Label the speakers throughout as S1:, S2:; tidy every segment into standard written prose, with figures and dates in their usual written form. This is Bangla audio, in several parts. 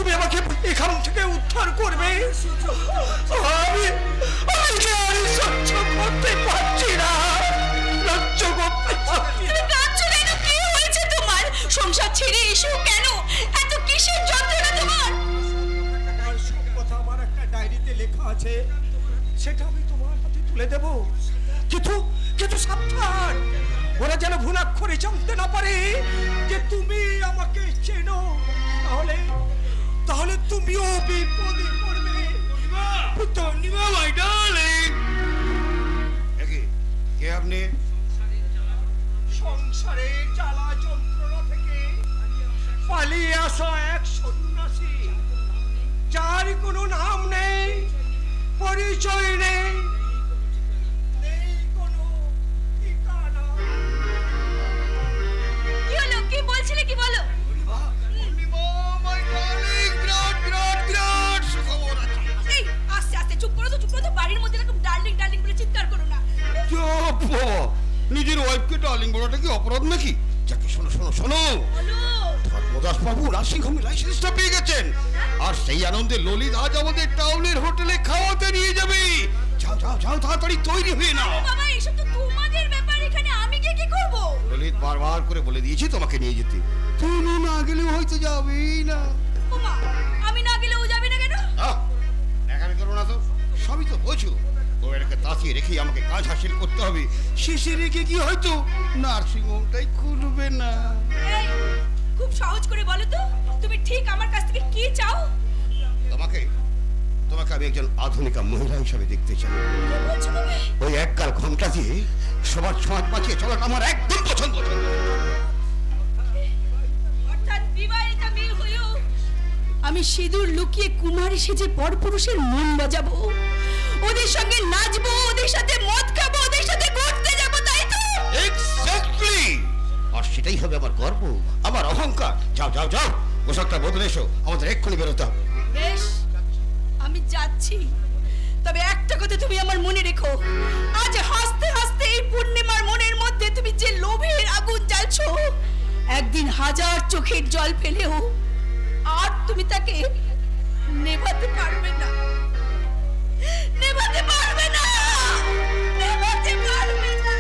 S1: তুমি আমাকে এখান থেকে উদ্ধার করবে। আমি সহ্য করতে পারছি না, সহ্য করতে পারছি না।
S2: কি হয়েছে তোমার? সংসার ছেড়ে এসো কেন? এত কিসের যন্ত্রণা তোমার?
S1: সব কথা আমার একটা ডায়েরিতে লেখা আছে, সেটা আমি তোমার হাতে তুলে দেব। কিন্তু সাবধান, ওরা যেন ভুলাক্ষরে জানতে না পারে যে তুমি আমাকে চেনো, তাহলে তুমিও বিপদে পড়বে। পূর্ণিমা মাই ডার্লিং।
S3: কে আপনি?
S1: সংসারের জ্বালা যন্ত্রণা থেকে পালিয়ে আসা এক সন্ন্যাসী, যার কোনো নাম নেই, পরিচয় নেই, কোনো ঠিকানা।
S2: কি হলো? কি বলছিলে? কি বলো? আস্তে আস্তে চুপ করো তো, বাড়ির মধ্যে এরকম ডার্লিং ডার্লিং বলে চিৎকার করো না।
S3: নিজের ওয়াইফকে ডার্লিং বলাটা কি অপরাধ নাকি? যাকে শোনো শোনো শোনো, ধর্মদাস বাবু নার্সিংহোমে লাইসেন্সটা পেয়ে গেছেন, আর সেই আনন্দে ললিত আজ আমাদের টাউনের হোটেলে খাওয়াতে নিয়ে যাবে। যাও যাও যাও, তাড়াতাড়ি তৈরি হয়ে নাও।
S2: বাবা, এসব তো তোমাদের ব্যাপার, এখানে আমি গিয়ে কি করব?
S3: ললিত বারবার করে বলে দিয়েছি তোমাকে নিয়ে যেতে, তুমি না গেলেও হয়তো যাবেই না।
S2: ওমা, আমি না গেলেও যাবে না কেন?
S3: এখানে করো না তো, সবই তো বোঝো। ওদেরকে তাকিয়ে রেখে আমাকে কাজ হাসিল করতে হবে, শেষে রেখে কি হয়তো নার্সিংহোমটাই খুলবে না।
S2: খুব সহজ করে বলো তো, তুমি ঠিক আমার কাছ থেকে কি চাও?
S3: তোমাকে আমি একজন আধুনিকা মহিলা হিসাবে দেখতে চাই। ওই একগাল ঘন্টা দিয়ে সবার সমাজ বাঁচিয়ে চলাটা আমার একদম পছন্দ।
S2: অর্থাৎ বিবাহিতা মেয়ে হয়েও আমি সিঁদুর লুকিয়ে কুমারী সেজে পরপুরুষের মন বাজাবো, ওদের সঙ্গে নাচবো, ওদের সাথে মদ খাবো, ওদের সাথে ঘুরতে যাবো, তাই তো?
S3: এক্স্যাক্টলি। আর সেটাই হবে আমার গর্ব, আমার অহংকার। যাও যাও যাও, পোশাকটা বদলে এসো, আমাদের এক্ষুনি বেরোতে হবে।
S2: বেশ, আমি যাচ্ছি। তবে একটা কথা তুমি আমার মনে রেখো, আজ হাসতে হাসতে এই পূর্ণিমার মনের মধ্যে তুমি যে লোভের আগুন জ্বালছো, একদিন হাজার চোখের জল ফেলেও আর তুমি তাকে নেভাতে পারবে না, নেভাতে পারবে না, নেভাতে পারবে না।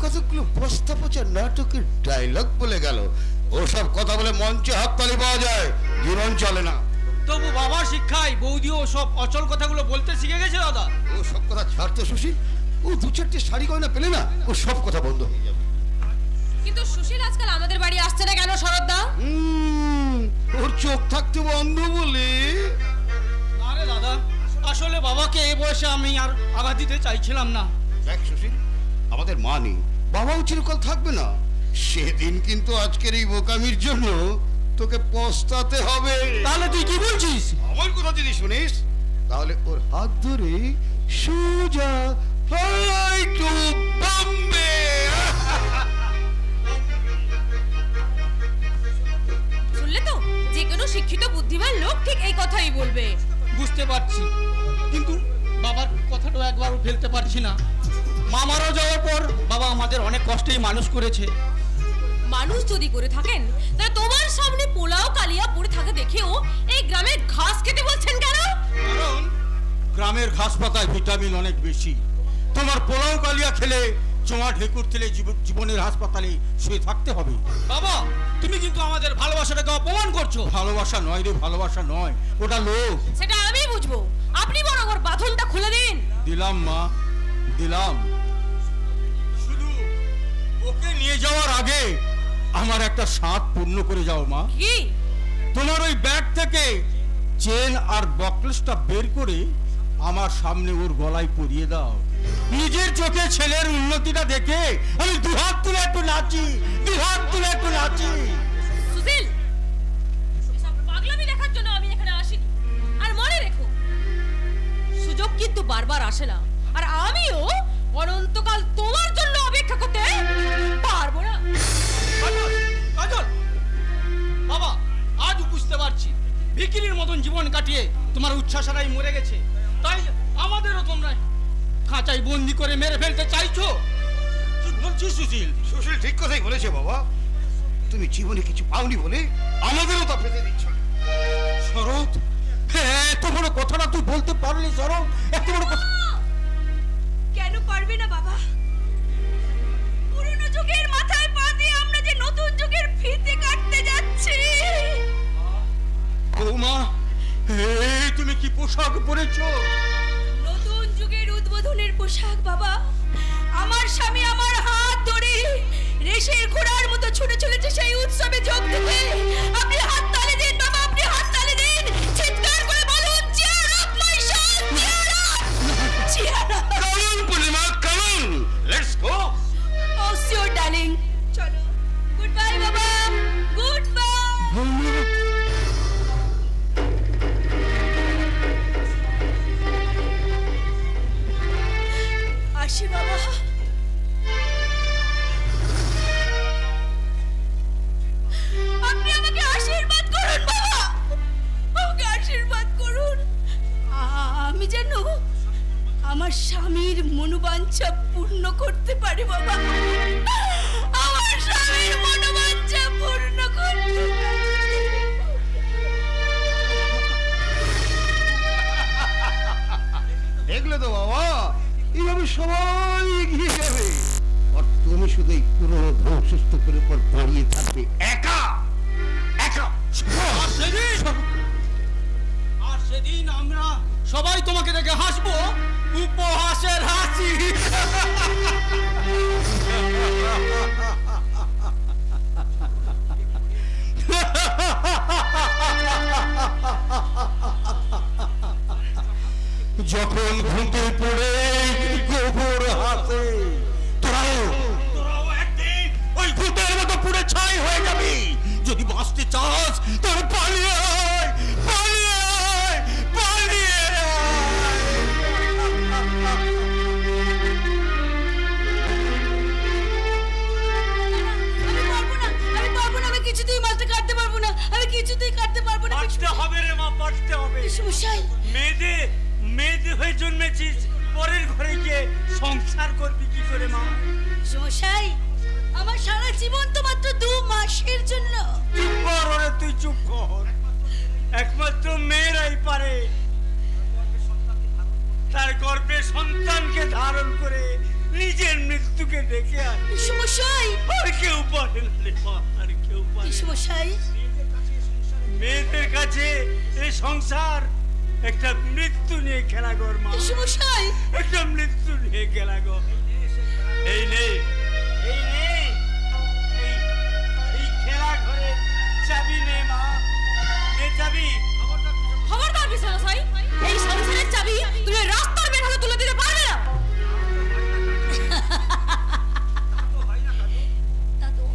S3: কতগুলো বস্তা পচা নাটকের ডায়লগ বলে গেল। ওসব কথা বলে মঞ্চে হাততালি পাওয়া যায়, জীবন চলে না।
S4: তবু বাবার শিক্ষায় বৌদিও সব অচল কথাগুলো বলতে শিখে গেছে দাদা।
S3: ও সব কথা ছাড়তো সুশীল, ও দু চারটে শাড়ি গয়না পেলে না, ও সব কথা বন্ধ হয়ে যাবে।
S2: কিন্তু সুশীল আজকাল আমাদের বাড়ি আসছে না কেন শরৎদা?
S3: ওর চোখ থাকতে বন্ধ বলে।
S4: আরে দাদা, আসলে বাবাকে এই বয়সে আমি আর আঘাত দিতে চাইছিলাম না।
S3: দেখ সুশীল, আমাদের মা নেই, বাবাও চিরকাল থাকবে না, সেদিন কিন্তু আজকের এই বোকামির জন্য তোকে পস্তাতে হবে।
S4: তাহলে তুই কি বলছিস?
S3: আমার কথা যদি শুনিস তাহলে ওর হাত ধরে সোজা ফ্লাই টু বম্বে।
S2: শুনলে তো, যে কোনো শিক্ষিত বুদ্ধিমান লোক ঠিক এই কথাই বলবে।
S4: বুঝতে পারছি, কিন্তু বাবার কথাটা একবারও ফেলতে পারছি না। মা মারা যাওয়ার পর বাবা আমাদের অনেক কষ্টেই মানুষ করেছে।
S2: মানুষ যদি করে থাকেন, তাহলে তোমার সামনে পোলাও কালিয়া পড়ে থাকে দেখেও এই গ্রামের ঘাস খেতে বলছেন কেন?
S4: কারণ গ্রামের ঘাস পাতায় ভিটামিন অনেক বেশি। তোমার পোলাও কালিয়া খেলে চোয়া ঢেকুর তেলে জীবনের হাসপাতালে শুয়ে থাকতে হবে। বাবা, তুমি কিন্তু আমাদের ভালোবাসাটাকে অপমান করছো। ভালোবাসা নয় রে, ভালোবাসা নয়, ওটা লোভ।
S2: সেটা আমি বুঝবো, আপনি বরং ওর বাঁধনটা খুলে দিন।
S4: দিলাম মা, দিলাম। শুধু ওকে নিয়ে যাওয়ার আগে আমার একটা সাধ পূর্ণ করে যাও মা।
S2: কি?
S4: তোমার ওই ব্যাগ থেকে চেন আর বকলেসটা বের করে আমার সামনে ওর গলায় পরিয়ে দাও। নিজের চোখে ছেলের উন্নতিটা দেখে আমি দুহাত তুলে একটু নাচি, দুহাত তুলে একটু নাচি।
S2: সুশীল, এসব পাগলামি দেখার জন্য আমি এখানে আসিনি। আর মনে রেখো, সুযোগ কিন্তু বারবার আসে না, আর আমিও অনন্তকাল তোমার জন্য অপেক্ষা করতে পারবো না।
S4: কাজল, বাবা আজ বুঝতে পারছি ভিখিরির মতন জীবন কাটিয়ে তোমার উচ্ছ্বাসারাই মরে গেছে, তাই আমাদেরও তোমরা খাঁচায় বন্দি করে মেরে ফেলতে চাইছো। কি বলছিস সুশীল?
S3: সুশীল ঠিক কথাই বলেছে বাবা। তুমি জীবনে কিছু পাওনি বলে আমাদেরও তা পেতে দিচ্ছ না।
S4: শরৎ, এত বড় কথাটা তুই বলতে পারলি শরৎ? এত বড় কথা
S2: কেন পারবে না বাবা? পুরনো যুগের মাথায় পা দিয়ে আমরা যে নতুন যুগের ফিতে কাটতে যাচ্ছি।
S4: বৌমা, তুমি কি পোশাক পরেছো?
S2: নতুন যুগের উদ্বোধনের পোশাক বাবা। আমার স্বামী আমার হাত ধরে রেশের ঘোড়ার মতো ছুটে চলেছে সেই উৎসবে যোগ দিতে। আপনি হাত তালি দিন বাবা, আপনি হাত তালি দিন, চিৎকার করে বলুন cheer up my son, cheer up, cheer up.
S3: Come on, Purnima, come on. Let's go.
S2: Oh sure darling, চলো। Goodbye বাবা, goodbye. আসি বাবা। আপনি আমাকে আশীর্বাদ করুন বাবা, আমাকে আশীর্বাদ করুন। আমি যেন আমার স্বামীর মনোবাঞ্ছা পূর্ণ করতে পারি বাবা, আমার স্বামীর মনোবাঞ্ছা পূর্ণ করতে পারি।
S3: দেখলে তো বাবা, এইভাবে সবাই এগিয়ে যাবে আর তুমি শুধু এই পুরনো ধ্বংসস্তূপের উপর দাঁড়িয়ে থাকবে একা একা।
S4: আর সেদিন আমরা সবাই তোমাকে দেখে হাসবো, উপহাসের হাসি। যখন ঘুমতে পড়ে গোবর হাসে, তোরাও একদিন ওই ভূতের মতো পুড়ে ছাই হয়ে যাবি। যদি বাঁচতে চাস তাহলে পালিয়ে আয়, পালিয়ে আয়, পালিয়ে
S2: আমি পারবো না, আমি কিছুতেই মাছটা কাটতে পারবো না, আমি কিছুতেই কাটতে পারবো না।
S5: পারতে হবে রে মা, পারতে হবে।
S2: সমস্যাই
S5: মেয়েদের হয়ে জন্মেছিস, পরের ঘরে গিয়ে সংসার করবি কি করে মা?
S2: সমস্যাই আমার সারা জীবন তো মাত্র 2 মাসের জন্য।
S5: চুপ কর ওরে, তুই চুপ কর। একমাত্র মেয়েরাই পারে তার গর্ভে সন্তানকে ধারণ করে নিজের মৃত্যুকে ডেকে আনে।
S2: সমস্যাই
S5: আর কেউ পারে না রে মা, আর কেউ পারে না।
S2: সমস্যাই
S5: মেয়েদের কাছে এই সংসার একটা মৃত্যু নিয়ে খেলাঘর মা,
S2: সমস্যাই
S5: একটা মৃত্যু নিয়ে খেলাঘর। এই নে, এই নে, এই খেলাঘরের চাবি নে মা, নে চাবি।
S2: খবরদার বিছানাশাই, এই সংসারের চাবি তুমি রাস্তার বের হতে তুলে দিতে পারবে না।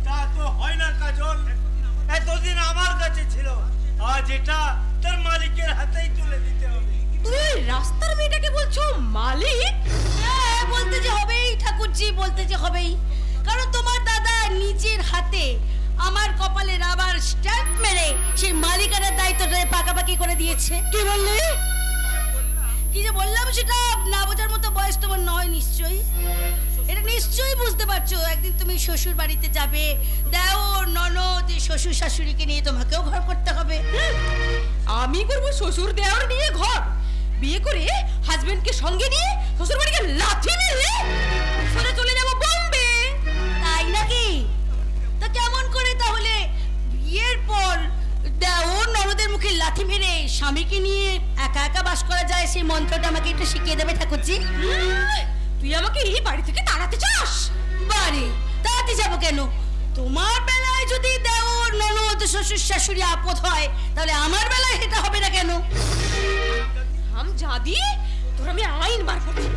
S5: তা তো হয় না কাজল, এতদিন আমার কাছে ছিল, আজ এটা তার মালিকের হাতেই তুলে দিতে হবে।
S2: তুমি রাস্তার মেয়েটাকে বলছো মালিক? হ্যাঁ, বলতে যে হবেই ঠাকুরজি, বলতে যে হবেই, কারণ তোমার দাদা নিজের হাতে আমার কপালে রাবার স্ট্যাম্প মেরে সেই মালিকানার দায়িত্বটা পাকাপাকি করে দিয়েছে। কি বললে? কি যে বললাম সেটা না বোঝার মতো বয়স তোমার নয় নিশ্চয়ই। এটা নিশ্চয়ই বুঝতে পারছো, একদিন তুমি শ্বশুর বাড়িতে যাবে, দেওর ননদ শ্বশুর শাশুড়িকে নিয়ে তোমাকেও ঘর করতে হবে। আমি করবো শ্বশুর দেওর নিয়ে ঘর? বিয়ে করে হাজবেন্ডকে সঙ্গে নিয়ে শ্বশুর বাড়িকে লাথি মেরে সোজা চলে যাবো বোম্বে, তাই নাকি? তা কেমন করে তাহলে বিয়ের পর দেওর ননদের মুখে লাথি মেরে স্বামীকে নিয়ে একা একা বাস করা যায়, সেই মন্ত্রটা আমাকে একটু শিখিয়ে দেবে ঠাকুরজি? তুই আমাকে এই বাড়ি থেকে তাড়াতে চাস? বাড়ি তাড়াতে যাবো কেন? তোমার বেলায় যদি দেওর ননদ শ্বশুর শাশুড়ি আপদ হয়, তাহলে আমার বেলায় এটা হবে না কেন? হাম জাদি, তোর আমি আইন বার করছি।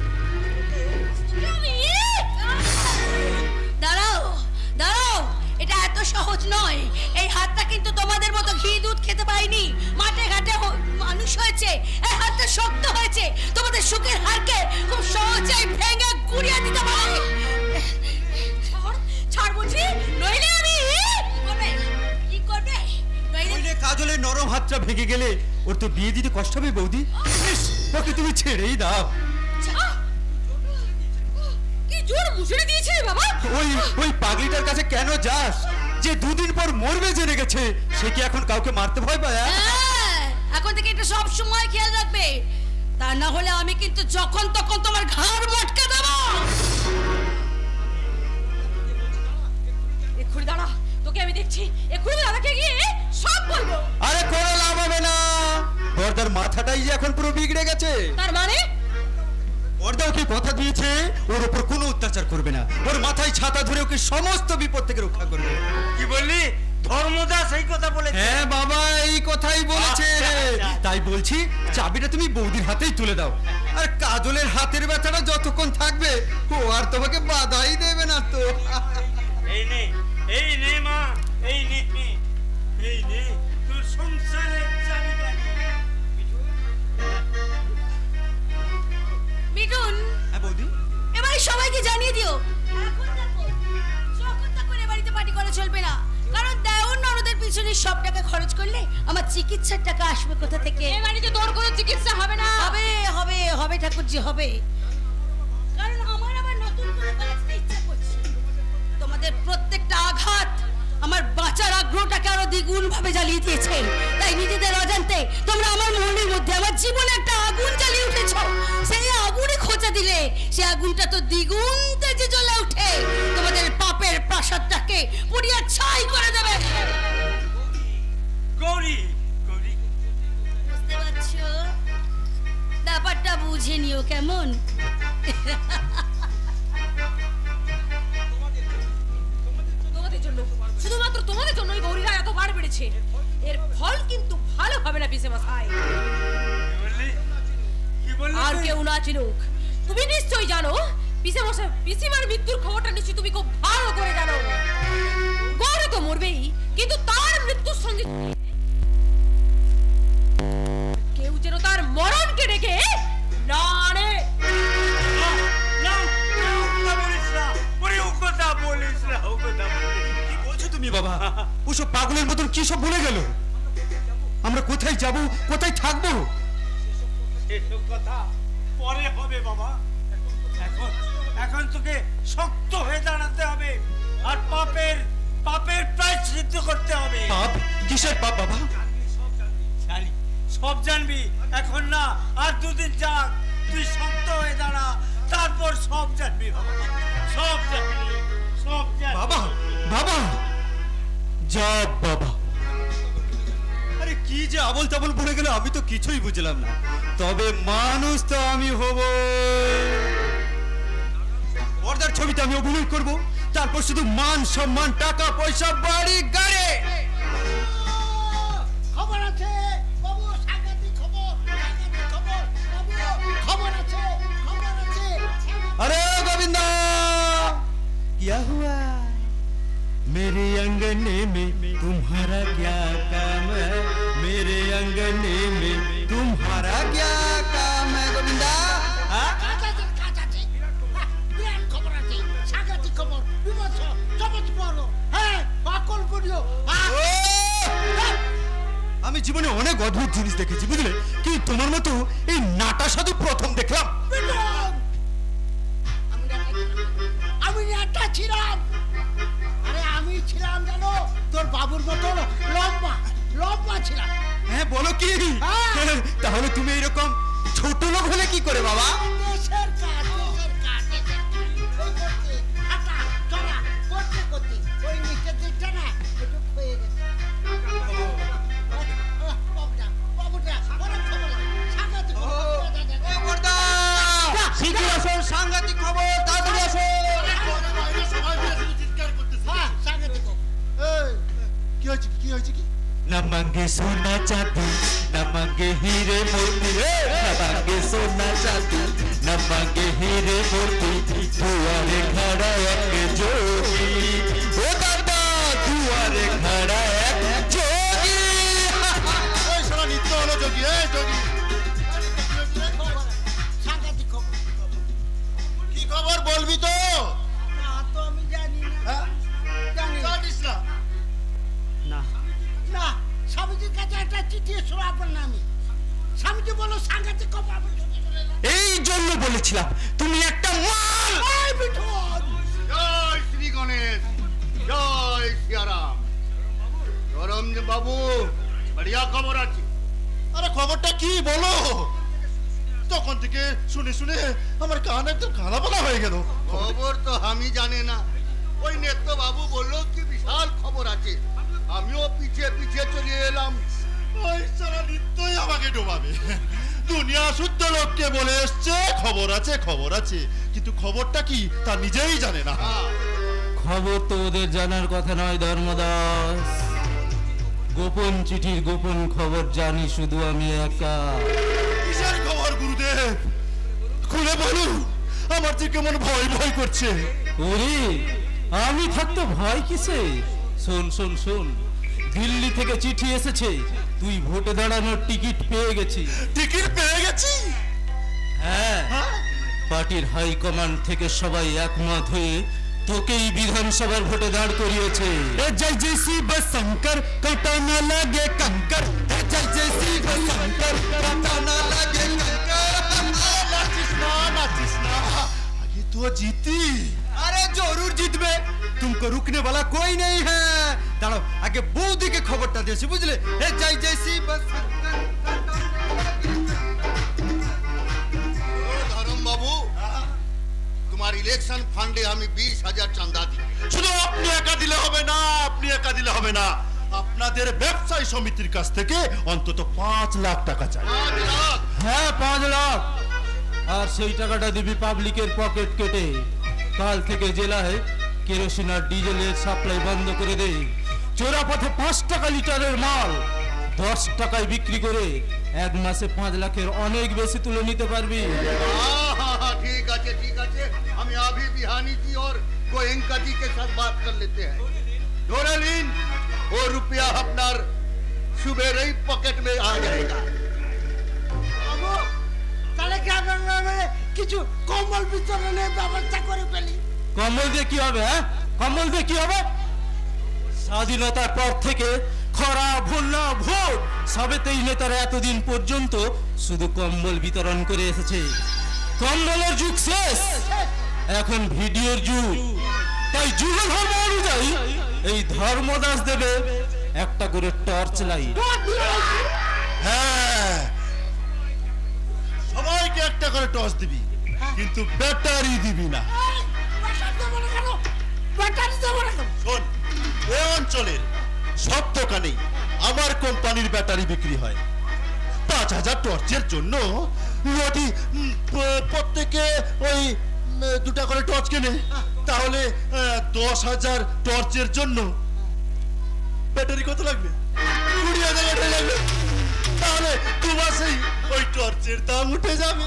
S2: দাঁড়াও দাঁড়াও, এটা এত সহজ নয়। এই হাতটা কিন্তু তোমাদের মতো ঘি দুধ খেতে পাইনি, মাঠে ঘাটে মানুষ হয়েছে। এই হাতটা শক্ত হয়েছে, তোমাদের সুখের হারকে খুব সহজেই ভেঙে গুড়িয়ে দিতে পারে। ছাড় বলছি, নইলে আমি কি করবে?
S4: নইলে কাজলের নরম হাতটা ভেঙে গেলে ওর তো বিয়ে দিতে কষ্ট হবে বৌদি। ওকে তুমি ছেড়েই দাও।
S2: কি জোর মুছড়ে দিয়েছিলে বাবা?
S4: ওই পাগলিটার কাছে কেন যাস? যে দুদিন পর মরবে জেনে গেছে, সে কি এখন কাউকে মারতে ভয় পায়?
S2: এখন থেকে এটা সব সময় খেয়াল রাখবে, তা না হলে আমি কিন্তু যখন তখন তোমার ঘাড় মটকে দেব। এক্ষুনি দাঁড়া, তোকে আমি দেখছি। এক্ষুনি দাদাকে গিয়ে সব বলবো।
S4: আরে কোনো লাভ হবে না, বর্দার মাথাটাই যে এখন পুরো বিগড়ে গেছে।
S2: তার মানে
S4: বর্দা ওকে কথা দিয়েছে ওর উপর কোনো অত্যাচার করবে না, ওর মাথায় ছাতা ধরে ওকে সমস্ত বিপদ থেকে রক্ষা করবে।
S5: কি বললি? ধর্মদাস এই কথা বলেছে?
S4: হ্যাঁ বাবা, এই কথাই বলেছে। তাই বলছি চাবিটা তুমি বৌদির হাতেই তুলে দাও। আর কাজলের হাতের ব্যথাটা যতক্ষণ থাকবে ও আর তোমাকে বাধাই দেবে না তো।
S5: এই নে মা, এই নে তোর সংসারের চাবিকাঠি।
S2: মিঠুন,
S4: হ্যাঁ বৌদি।
S2: এবারে সবাইকে জানিয়ে দিও, এখন দেখো যখন তখন এ বাড়িতে পার্টি করা চলবে না। কারণ দেওর ননদের পিছনে সব টাকা খরচ করলে আমার চিকিৎসার টাকা আসবে কোথা থেকে? এই বাড়িতে তোর কোনো চিকিৎসা হবে না। হবে হবে হবে ঠাকুরজি, হবে। কারণ আমার আবার নতুন করে বাঁচতে ইচ্ছা করছে। তোমাদের প্রত্যেকটা আঘাত আমার বাঁচার আগ্রহটাকে আরো দ্বিগুণ ভাবে জ্বালিয়ে দিয়েছে। তাই নিজেদের অজান্তে তোমরা আমার মনের মধ্যে আমার জীবনে একটা আগুন জ্বালিয়ে উঠেছো। সেই আগুনে খোঁচা দিলে সে আগুনটা তো দ্বিগুণ তেজে জ্বলে উঠে তোমাদের পাপের প্রাসাদটাকে পুড়িয়ে ছাই করে দেবে।
S5: গৌরী,
S2: বুঝতে পারছো? ব্যাপারটা বুঝে নিও কেমন?
S6: তোমাদের জন্য, শুধুমাত্র তোমাদের জন্যই গৌরীরা এতবার বেড়েছে। এর ফল কিন্তু ভালো হবে না পিসে মশাই। আর কেউ না চিনুক, তুমি নিশ্চয়ই জানো পিসে মশাই, পিসিমার মৃত্যুর খবরটা নিশ্চয়ই তুমি খুব ভালো করে জানো। গৌরী তো মরবেই, কিন্তু তার মৃত্যুর সঙ্গে কেউ যেন তার মরণকে ডেকে না আনে।
S4: কি বলছো তুমি বাবা? ওসব পাগলের মতন কি সব বলে গেল? আমরা কোথায় যাব, কোথায় থাকবো?
S5: এসব কথা পরে হবে বাবা। এখন তোকে শক্ত হয়ে দাঁড়াতে হবে আর পাপের প্রায়শ্চিত্ত করতে হবে।
S4: পাপ? কিসের পাপ বাবা?
S5: সব জানবি এখন না, আর দুদিন যাক, তুই শক্ত হয়ে দাঁড়া, তারপর সব জানবি বাবা, সব জানবি।
S4: বাবা বাবা যা বাবা, আরে কি যে আবল তাবল বলে গেল, আমি তো কিছুই বুঝলাম না। তবে মানুষ তো আমি হব। পর্দার ছবিতে আমি অভিনয় করব, তারপর শুধু মান সম্মান, টাকা পয়সা, বাড়ি গাড়ি।
S7: খবর আছে বাবু, সাংঘাতিক খবর, বাবু, খবর আছে।
S4: अरे गोविंदा, क्या हुआ? मेरे अंगने में तुम्हारा क्या काम है? मेरे अंगने में तुम्हारा क्या काम है गोविंदा?
S7: খবর আছে, সাংঘাতিক খবর, বিমর্ষ, চমৎকার, হ্যাঁ, অকল্পনীয়।
S4: আমি জীবনে অনেক অদ্ভুত জিনিস দেখেছি বুঝলে, কিন্তু তোমার মতো এই নাটা সাধু প্রথম দেখলাম।
S7: আমি নাটা ছিলাম, আরে আমি ছিলাম জানো তোর বাবুর মতো লম্বা ছিলাম।
S4: হ্যাঁ বলো কি? তাহলে তুমি এরকম ছোট লোক হলে কি করে বাবা?
S7: দেশের কাজ হাঁটা চলা করতে ওই নিচের দিকটা না একটু হয়ে গেছে।
S4: সাংঘাতিক খবর, তাড়াতাড়ি আসো।
S7: কি হয়েছে কি?
S4: न मांगे सोना चांदी, न मांगे हीरे मोती, न मांगे सोना चांदी, न मांगे हीरे मोती, दुआरे खड़ा एक जोगी, ओ दादा दुआरे खड़ा एक जोगी।
S7: ওই সারা নিত্য হলো যোগী, এই যোগী সাংঘাতিক খবর। কি খবর বলবি তো? না তো আমি জানি না। জানিস না? না, স্বামীজির কাছে একটা চিঠি এসেছিল আপনার নামে। স্বামীজি বলল সাংঘাতিক খবর।
S4: এই জন্য বলেছিলাম তুমি একটা মাল।
S7: জয় শ্রী বাবু বড়িয়া খবর আছে।
S8: আরে খবরটা কি বলো? তখন থেকে শুনে শুনে আমার কান একদম কানাপানা হয়ে গেল।
S7: খবর তো আমি জানি না, ওই নেত্য বাবু বললো কি বিশাল খবর আছে, আমিও পিছিয়ে পিছিয়ে চলে এলাম।
S8: ওই সারা নিত্যই আমাকে ডোবাবে। দুনিয়া শুদ্ধ লোককে বলে এসছে খবর আছে খবর আছে, কিন্তু খবরটা কি তা নিজেই জানে না।
S9: খবর তো ওদের জানার কথা নয় ধর্মদাস, গোপন চিঠির গোপন খবর জানি শুধু আমি একা।
S8: কিসের খবর গুরুদেব? খুলে বলুন, আমার যে কেমন ভয় ভয় করছে।
S9: ওরে আমি থাকতে ভয় কিসে? শোন শোন শোন, দিল্লি থেকে চিঠি এসেছে, তুই ভোটে দাঁড়ানোর টিকিট পেয়ে গেছিস।
S8: টিকিট পেয়ে গেছি?
S9: হ্যাঁ, পার্টির হাই কমান্ড থেকে সবাই একমত হয়ে তোকেই বিধানসভার ভোটে দাঁড় করিয়েছে।
S8: জয় জয় শিব শঙ্কর, কাঁটা না লাগে কঙ্কর। জয় জয় শিব শঙ্কর, কাঁটা না লাগে কঙ্কর। নাচিস না নাচিস না, আগে তো जीती।
S1: अरे जरूर जीतबे, तुमको रुकने वाला कोई नहीं है। दाঁড়াও, আগে বৌদিকে খবরটা দিয়েছি, বুঝলে? হে জয় জয় শিব শঙ্কর।
S7: ধরম বাবু, তোমার ইলেকশন ফান্ডে আমি 20,000 চাঁদা দিই।
S8: শুধু আপনি একা দিলে হবে না, আপনি একা দিলে হবে না, আপনাদের ব্যবসায়ী সমিতির কাছ থেকে অন্তত 5 লাখ টাকা চাই।
S7: 5 লাখ?
S9: হ্যাঁ 5 লাখ, আর সেই টাকাটা দিবি পাবলিকের পকেট কেটে। কাল থেকে জেলায় কেরোসিন আর ডিজেলের সাপ্লাই বন্ধ করে দে। চোরা পথে 5 টাকা লিটারের মাল 10 টাকায় বিক্রি করে 1 মাসে 5 লাখের অনেক বেশি তুলে নিতে পারবি।
S7: ठीक है ठीक है, हम अभी बिहानी जी और गोयंका जी के साथ बात कर लेते हैं। डोरेलिन, वो रुपया अपना सुबह ही पॉकेट में आ जाएगा।
S5: তাহলে গ্রামে কিছু কম্বল বিতরণের ব্যবস্থা করে ফেলি।
S9: কম্বল দিয়ে কি হবে? কম্বল দিয়ে কি হবে? স্বাধীনতার পর থেকে খরা বন্যা ভোট সবেতেই নেতারা এতদিন পর্যন্ত শুধু কম্বল বিতরণ করে এসেছে। কম্বলের যুগ শেষ, এখন ভিডিওর যুগ। তাই যুগ ধর্ম অনুযায়ী এই ধর্মদাস দেবে একটা করে টর্চ লাইট।
S8: হ্যাঁ, সবাইকে একটা করে টর্চ দিবি, কিন্তু ব্যাটারি দিবি না। শোন, এই অঞ্চলের সব দোকানেই আমার কোম্পানির ব্যাটারি বিক্রি হয়। 5,000 টর্চের জন্য যদি প্রত্যেকে ওই 2টা করে টর্চ কেনে, তাহলে 10,000 টর্চের জন্য ব্যাটারি কত লাগবে? 20,000 ব্যাটারি লাগবে। তাহলে 2 মাসেই ওই টর্চের দাম উঠে যাবে।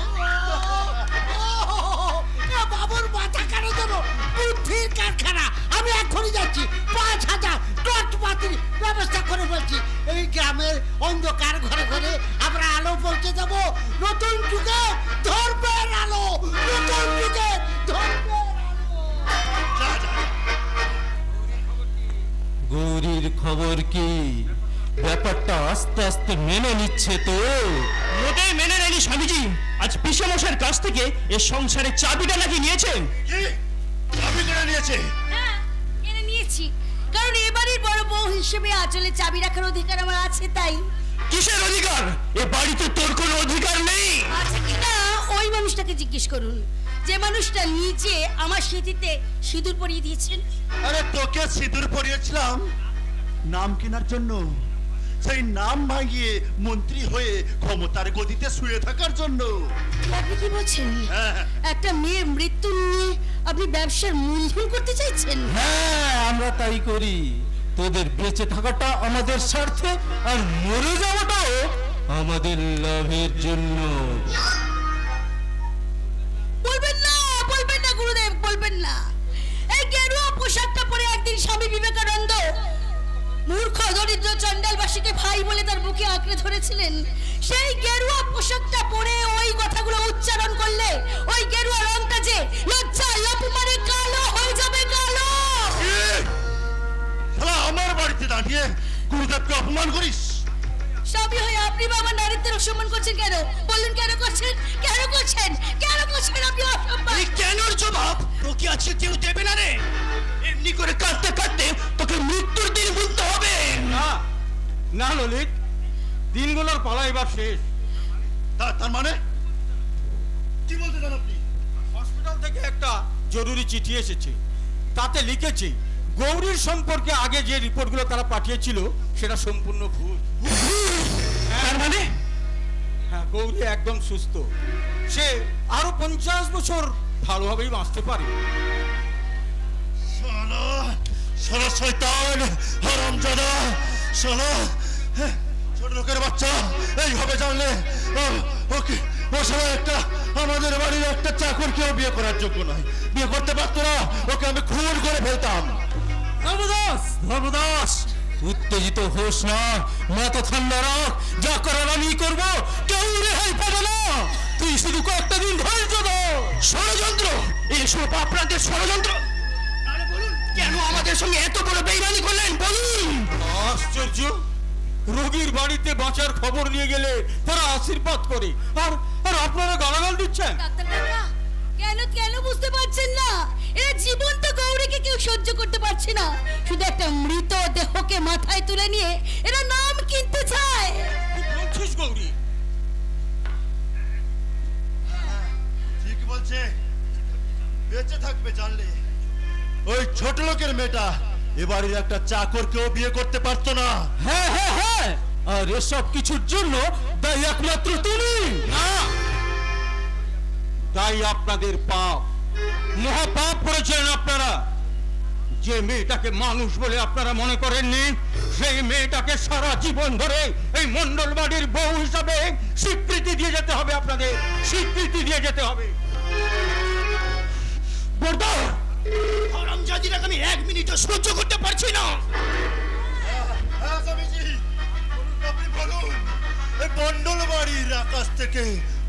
S5: বাবুর মাথা কেন দেবো? বুদ্ধির কারখানা। আমি এখনই যাচ্ছি, 5,000 টর্চ বাতির ব্যবস্থা করে বলছি। এই গ্রামের অন্ধকার ঘরে ঘরে আমরা আলো পৌঁছে দেবো। নতুন যুগে ধর্মের আলো, নতুন যুগে ধর্মের আলো।
S9: গৌরীর খবর কি? ব্যাপারটা আস্তে আস্তে মেনে নিচ্ছে তো?
S10: মোটেই মেনে নেয়নি স্বামীজি। আজ পিসেমশাইয়ের কাছ থেকে এ সংসারের চাবিটা নাকি নিয়েছেন।
S8: কি চাবি করে নিয়েছে?
S2: হ্যাঁ, এনে নিয়েছি, কারণ এবারের বড় বউ হিসেবে আঁচলে চাবি রাখার অধিকার আমার আছে। তাই
S10: কিসের অধিকার? এ বাড়িতে তোর কোনো অধিকার নেই।
S2: আচ্ছা কিনা ওই মানুষটাকে জিজ্ঞেস করুন, যে মানুষটা নিচে আমার স্মৃতিতে সিঁদুর পরিয়ে দিয়েছেন।
S8: আরে তোকে সিঁদুর পরিয়েছিলাম নাম কেনার জন্য, সেই নাম ভাঙিয়ে মন্ত্রী হয়ে ক্ষমতার গদিতে শুয়ে থাকার জন্য।
S2: আপনি কি বলছেন? একটা মেয়ের মৃত্যু নিয়ে আপনি ব্যবসার মূলধন করতে চাইছেন?
S9: হ্যাঁ, আমরা তাই করি। তোদের বেঁচে থাকাটা আমাদের স্বার্থে, আর মরে যাওয়াটাও আমাদের লাভের জন্য।
S2: বলবেন না, বলবেন না গুরুদেব, বলবেন না। এই গেরুয়া পোশাকটা পরে একদিন স্বামী বিবেকানন্দ মূর্খ দরিদ্র চণ্ডালবাসীকে ভাই বলে তার বুকে আঁকড়ে ধরেছিলেন। সেই গেরুয়া পোশাকটা পরে ওই কথাগুলো উচ্চারণ করলে ওই গেরুয়া রংটা যে লজ্জায় অপমানে কালো হয়ে যাবে, কালো।
S8: আমার বাড়িতে দাঁড়িয়ে গুরুদেবকে অপমান করিস?
S2: স্বামী হয়ে আপনি বাবা নারীত্বের অসম্মান করছেন কেন? বলুন কেন করছেন? কেন করছেন? কেন করছেন আপনি অসম্মান?
S10: কেন জবাব তোকে আজকে কেউ দেবে না রে। এমনি করে কাঁদতে কাঁদতে তোকে মৃত্যুর দিন বলতে হবে।
S1: না,
S4: ললিত, দিনগুলোর পালা এবার শেষ।
S8: তার মানে কি বলতে চান আপনি?
S4: হসপিটাল থেকে একটা জরুরি চিঠি এসেছে, তাতে লিখেছে গৌরীর সম্পর্কে আগে যে রিপোর্টগুলো তারা পাঠিয়েছিল সেটা সম্পূর্ণ ভুল।
S10: তার মানে?
S4: হ্যাঁ, গৌরী একদম সুস্থ, সে আরো 50 বছর ভালোভাবেই বাঁচতে পারে।
S8: শালা শয়তান, হারামজাদা, শালা ছোট লোকের বাচ্চা এইভাবে জানলে ওকে ও শালা একটা আমাদের বাড়ির একটা চাকরকেও বিয়ে করার যোগ্য নয়, বিয়ে করতে পারতো না, ওকে আমি খুন করে ফেলতাম।
S9: ধর্মদাস, ধর্মদাস, উত্তেজিত হোস না, মাথা ঠান্ডা রাখ, যা করার আমি করবো, কেউ রেহাই পাবে না। তুই শুধু কয়েকটা দিন ধৈর্য ধর।
S10: ষড়যন্ত্র, এসব আপনাদের ষড়যন্ত্র। বলুন, কেন আমাদের সঙ্গে এত বড় বেইমানি করলেন বলুন?
S4: আশ্চর্য, রোগীর বাড়িতে বাঁচার খবর নিয়ে গেলে তারা আশীর্বাদ করে, আর আপনারা গালাগাল দিচ্ছেন।
S2: ডাক্তার কাকা, কেন বুঝতে পারছেন না? এরা জীবন্ত গৌরীকে কেউ সহ্য করতে পারছে না, শুধু একটা মৃত দেহকে মাথায় তুলে নিয়ে এরা নাম কিনতে চায়।
S4: কি বলছিস গৌরী?
S8: ঠিক বলছে, বেঁচে থাকবে জানলে। ওই ছোট লোকের মেয়েটা এ বাড়ির একটা চাকরকেও বিয়ে করতে পারতো না।
S9: হ্যাঁ হ্যাঁ হ্যাঁ, আর এসব কিছুর জন্য দায়ী একমাত্র তুমি।
S4: না, তাই আপনাদের পাপ, মহাপাপ করেছেন আপনারা। যে মেয়েটাকে মানুষ বলে আপনারা মনে করেননি, সেই মেয়েটাকে সারা জীবন ধরে এই মন্ডল বাড়ির বউ হিসাবে স্বীকৃতি দিয়ে যেতে হবে, আপনাদের স্বীকৃতি দিয়ে যেতে হবে।
S10: হারামজাদিরা আমি 1 মিনিটও সহ্য করতে পারছি না।
S8: হ্যাঁ স্বামীজি, আপনি বলুন, এই মন্ডল বাড়ির আকাশ থেকে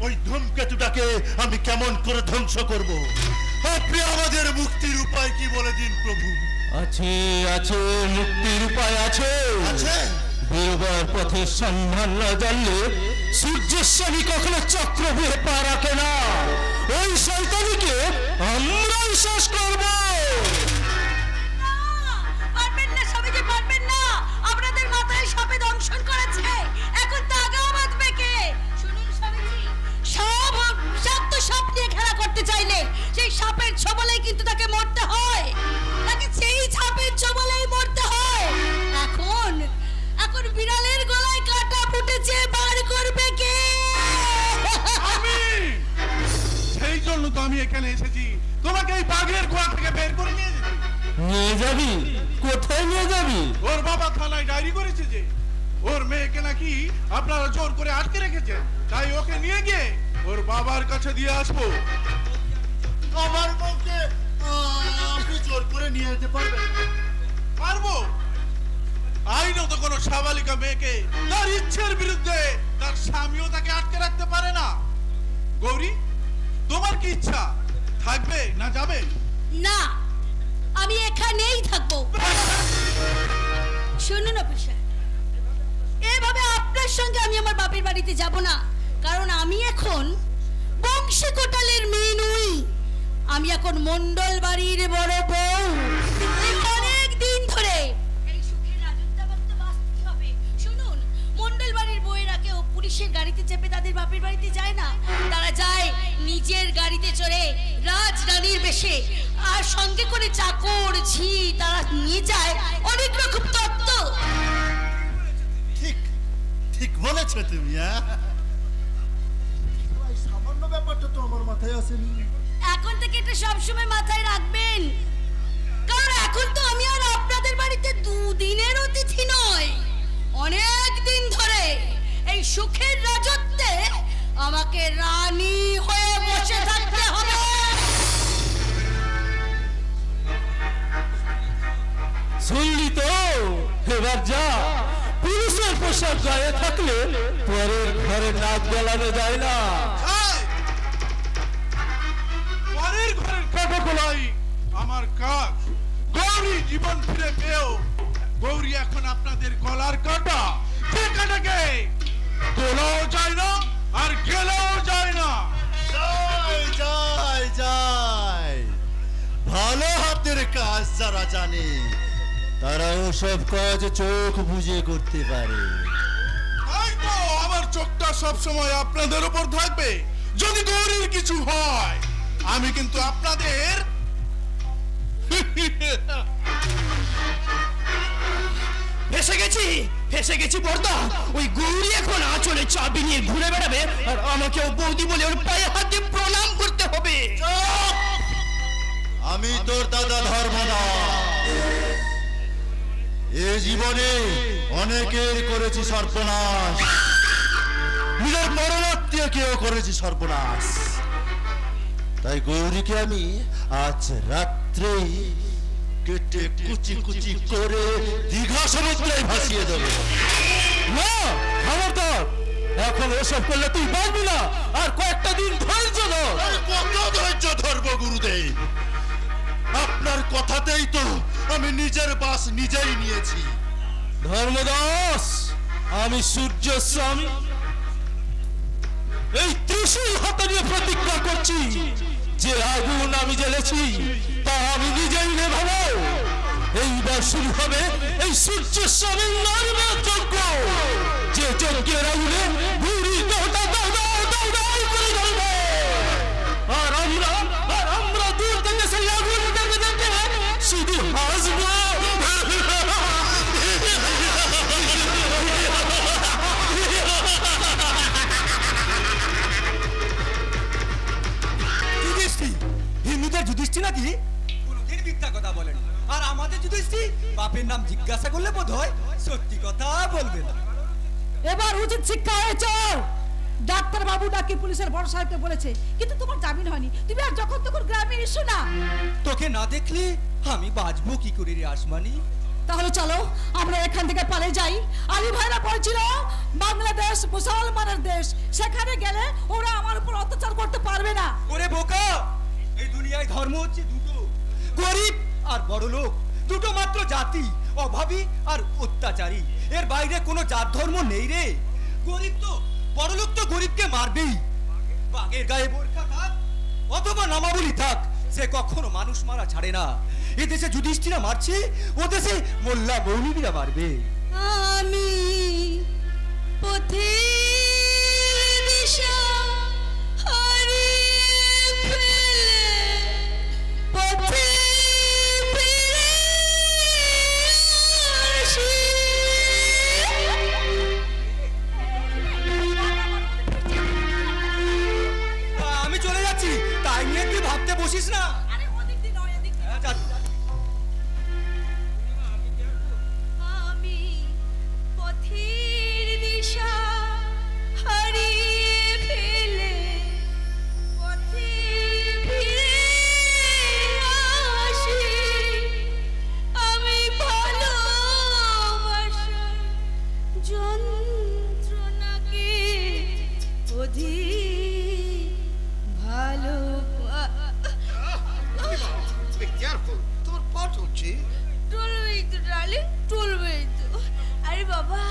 S8: ওই ধূমকেতুটাকে আমি কেমন করে ধ্বংস করব? আপনি আমাদের মুক্তির উপায় কি বলে দিন প্রভু।
S9: আছে আছে, মুক্তির উপায় আছে।
S8: আছে?
S9: বেরোবার পথের সন্ধান না জানলে সূর্যস্বামী কখনো চক্র হয়ে পা রাখে না। ওই শয়তানিকে আমরাই শেষ করব।
S2: পারবেন না স্বামীজি, পারবেন না। আপনাদের মাথায় সাপে দংশন করেছে, এখন তাগাও বাঁধবে কে? শুনুন স্বামীজি, সাপ তো সাপ নিয়ে খেলা করতে চাইলে সেই সাপের ছোবলেই কিন্তু তাকে মরতে হয়, তাকে সেই সাপের ছোবলেই মরতে হয়। এখন বিড়ালের গলায় কাটা ফুটেছে, বার করবে কে?
S11: সেই জন্য তো আমি এখানে এসেছি, তোমাকে এই বাঘের গোয়া থেকে বের করে নিয়ে যেতে।
S9: নিয়ে যাবি? কোথায় নিয়ে যাবি?
S11: ওর বাবা থানায় ডায়েরি করেছে যে ওর মেয়েকে নাকি আপনারা জোর করে আটকে রেখেছেন, তাই ওকে নিয়ে গিয়ে ওর বাবার কাছে দিয়ে আসবো।
S8: আমার বউকে আপনি জোর করে নিয়ে যেতে পারবেন?
S11: পারবো। আইনত কোনো সাবালিকা মেয়েকে তার ইচ্ছের বিরুদ্ধে তার স্বামীও তাকে আটকে রাখতে পারে না। গৌরী, তোমার কি ইচ্ছা, থাকবে না যাবে?
S2: না, আমি এখানেই থাকবো। শুনুন অফিসার, এভাবে আপনার সঙ্গে আমি আমার বাপের বাড়িতে যাব না, কারণ আমি এখন বংশী কোটালের মেয়ে নই, আমি এখন মন্ডল বাড়ির বড় বউ। অনেক দিন ধরে এই সুখের রাজত্ব বাঁচতে হবে। শুনুন, মন্ডল বাড়ির বউয়েরা কেউ পুলিশের গাড়িতে চেপে তাদের বাপের বাড়িতে যায় না, তারা যায় নিজের গাড়িতে চড়ে রাজরানীর বেশে, আর সঙ্গে করে চাকর ঝি তারা নিয়ে যায় অনেক রকম তত্ত্ব।
S8: ঠিক ঠিক বলেছো তুমি। সামান্য ব্যাপারটা তো আমার মাথায় আসেনি।
S2: এখন থেকে এটা সবসময় মাথায় রাখবেন, কারণ এখন তো আমি আর আপনাদের বাড়িতে 2 দিনের অতিথি নয়, অনেক দিন ধরে এই সুখের রাজত্বে আমাকে রানী হয়ে বসে থাকতে হবে।
S9: শুনলি তো? এবার যা, পুলিশের পোশাক গায়ে থাকলে পরের ঘরে নাক গলানো যায় না।
S11: পরের ঘরের কাটা গোলাই আমার কাজ। গৌরী জীবন ফিরে পেও, গৌরী এখন আপনাদের গলার কাটা। যে কাটাকে তোলাও যায় না আর গেলেও যায় না।
S8: যাই যাই যাই, ভালো হাতের কাজ যারা জানে তারা ওসব কাজ চোখ বুজে করতে পারে।
S11: চোখটা সব সময় আপনাদের উপর থাকবে। যদি গৌরীর কিছু হয় আমি কিন্তু আপনাদের
S10: ফেসে গেছি বর্দা। ওই গৌরী এখন আঁচলে চাবি নিয়ে ঘুরে বেড়াবে আর আমাকেও বৌদি বলে ওর পায়ে হাতে প্রণাম করতে হবে।
S8: আমি তোর দাদা ধর্মদাস। এ জীবনে অনেকের করেছি সর্বনাশ, নিজের পরমাত্মীয়কেও করেছি সর্বনাশ। তাই গৌরীকে আমি আজ রাত্রেই কেটে কুচি কুচি করে দীঘা সমুদ্রে ভাসিয়ে দেবো।
S9: না খবরদার, এখন এসব করলে তুই বাঁচবি না। আর কয়েকটা দিন ধৈর্য ধর।
S8: কত ধৈর্য ধরবো গুরুদেব? আপনার কথাতেই তো আমি নিজের বাস নিজেই নিয়েছি।
S9: ধর্মদাস, আমি সূর্য স্বামী এই ত্রিশূল হাতে নিয়ে প্রতিজ্ঞা করছি যে আগুন আমি জ্বেলেছি তা আমি নিজেই নেভাবো। এইবার শুরু হবে এই সূর্য স্বামীর নারীর যজ্ঞ, যে যজ্ঞের আগুনে বুড়ি দেহটা দাও দাও দাও দাও করে জ্বলবে। আর আমরা দূর থেকে সেই আগুন দেখে দেখে শুধু হাসবো।
S1: হিন্দুদের যুধিষ্ঠির নাকি কোনদিন মিথ্যা কথা বলেন, আর আমাদের যুধিষ্ঠির বাপের নাম জিজ্ঞাসা করলে বোধ হয় সত্যি কথা বলবে না।
S2: এবার উচিত শিক্ষা হয়েছে। ডাক্তার বাবু নাকি পুলিশের বড় সাহেবকে বলেছে, কিন্তু তোমার জামিন হয়নি। তুমি আর যখন তখন গ্রামে এসো না।
S1: তোকে না দেখলে আমি বাঁচবো কি করে রে আসমানি?
S2: তাহলে চলো আমরা এখান থেকে পালিয়ে যাই। আলী ভাইরা বলছিল বাংলাদেশ মুসলমানের দেশ, সেখানে গেলে ওরা আমার উপর অত্যাচার করতে পারবে না।
S1: ওরে বোকা, এই দুনিয়ায় ধর্ম হচ্ছে দুটো, গরিব আর বড় লোক, দুটো মাত্র জাতি, অভাবী আর অত্যাচারী। এর বাইরে কোনো জাত ধর্ম নেই রে। গরিব তো বড় লোক তো গরিবকে মারবেই। বাঘের গায়ে বোরকা থাক অথবা নামাবলি থাক, সে কখনো মানুষ মারা ছাড়ে না। এদেশে যুধিষ্ঠিরা মারছে, ও দেশে মোল্লা মৌলবীরা মারবে।
S2: আমি পথের দিশা হারিয়ে ফেলে পথে ফিরে আসি।
S1: আমি চলে যাচ্ছি, তাই নিয়ে তুই ভাবতে বসিস না।
S2: আমি পথের দিশা হারিয়ে ফেলে পথে ফিরে আসি। আমি ভালোবাসার যন্ত্রণাকে অধিক ভালো
S3: তোমার পাঠ হচ্ছে।
S2: টলবেই তো ডার্লিং, টলবেই তো। আরে বাবা,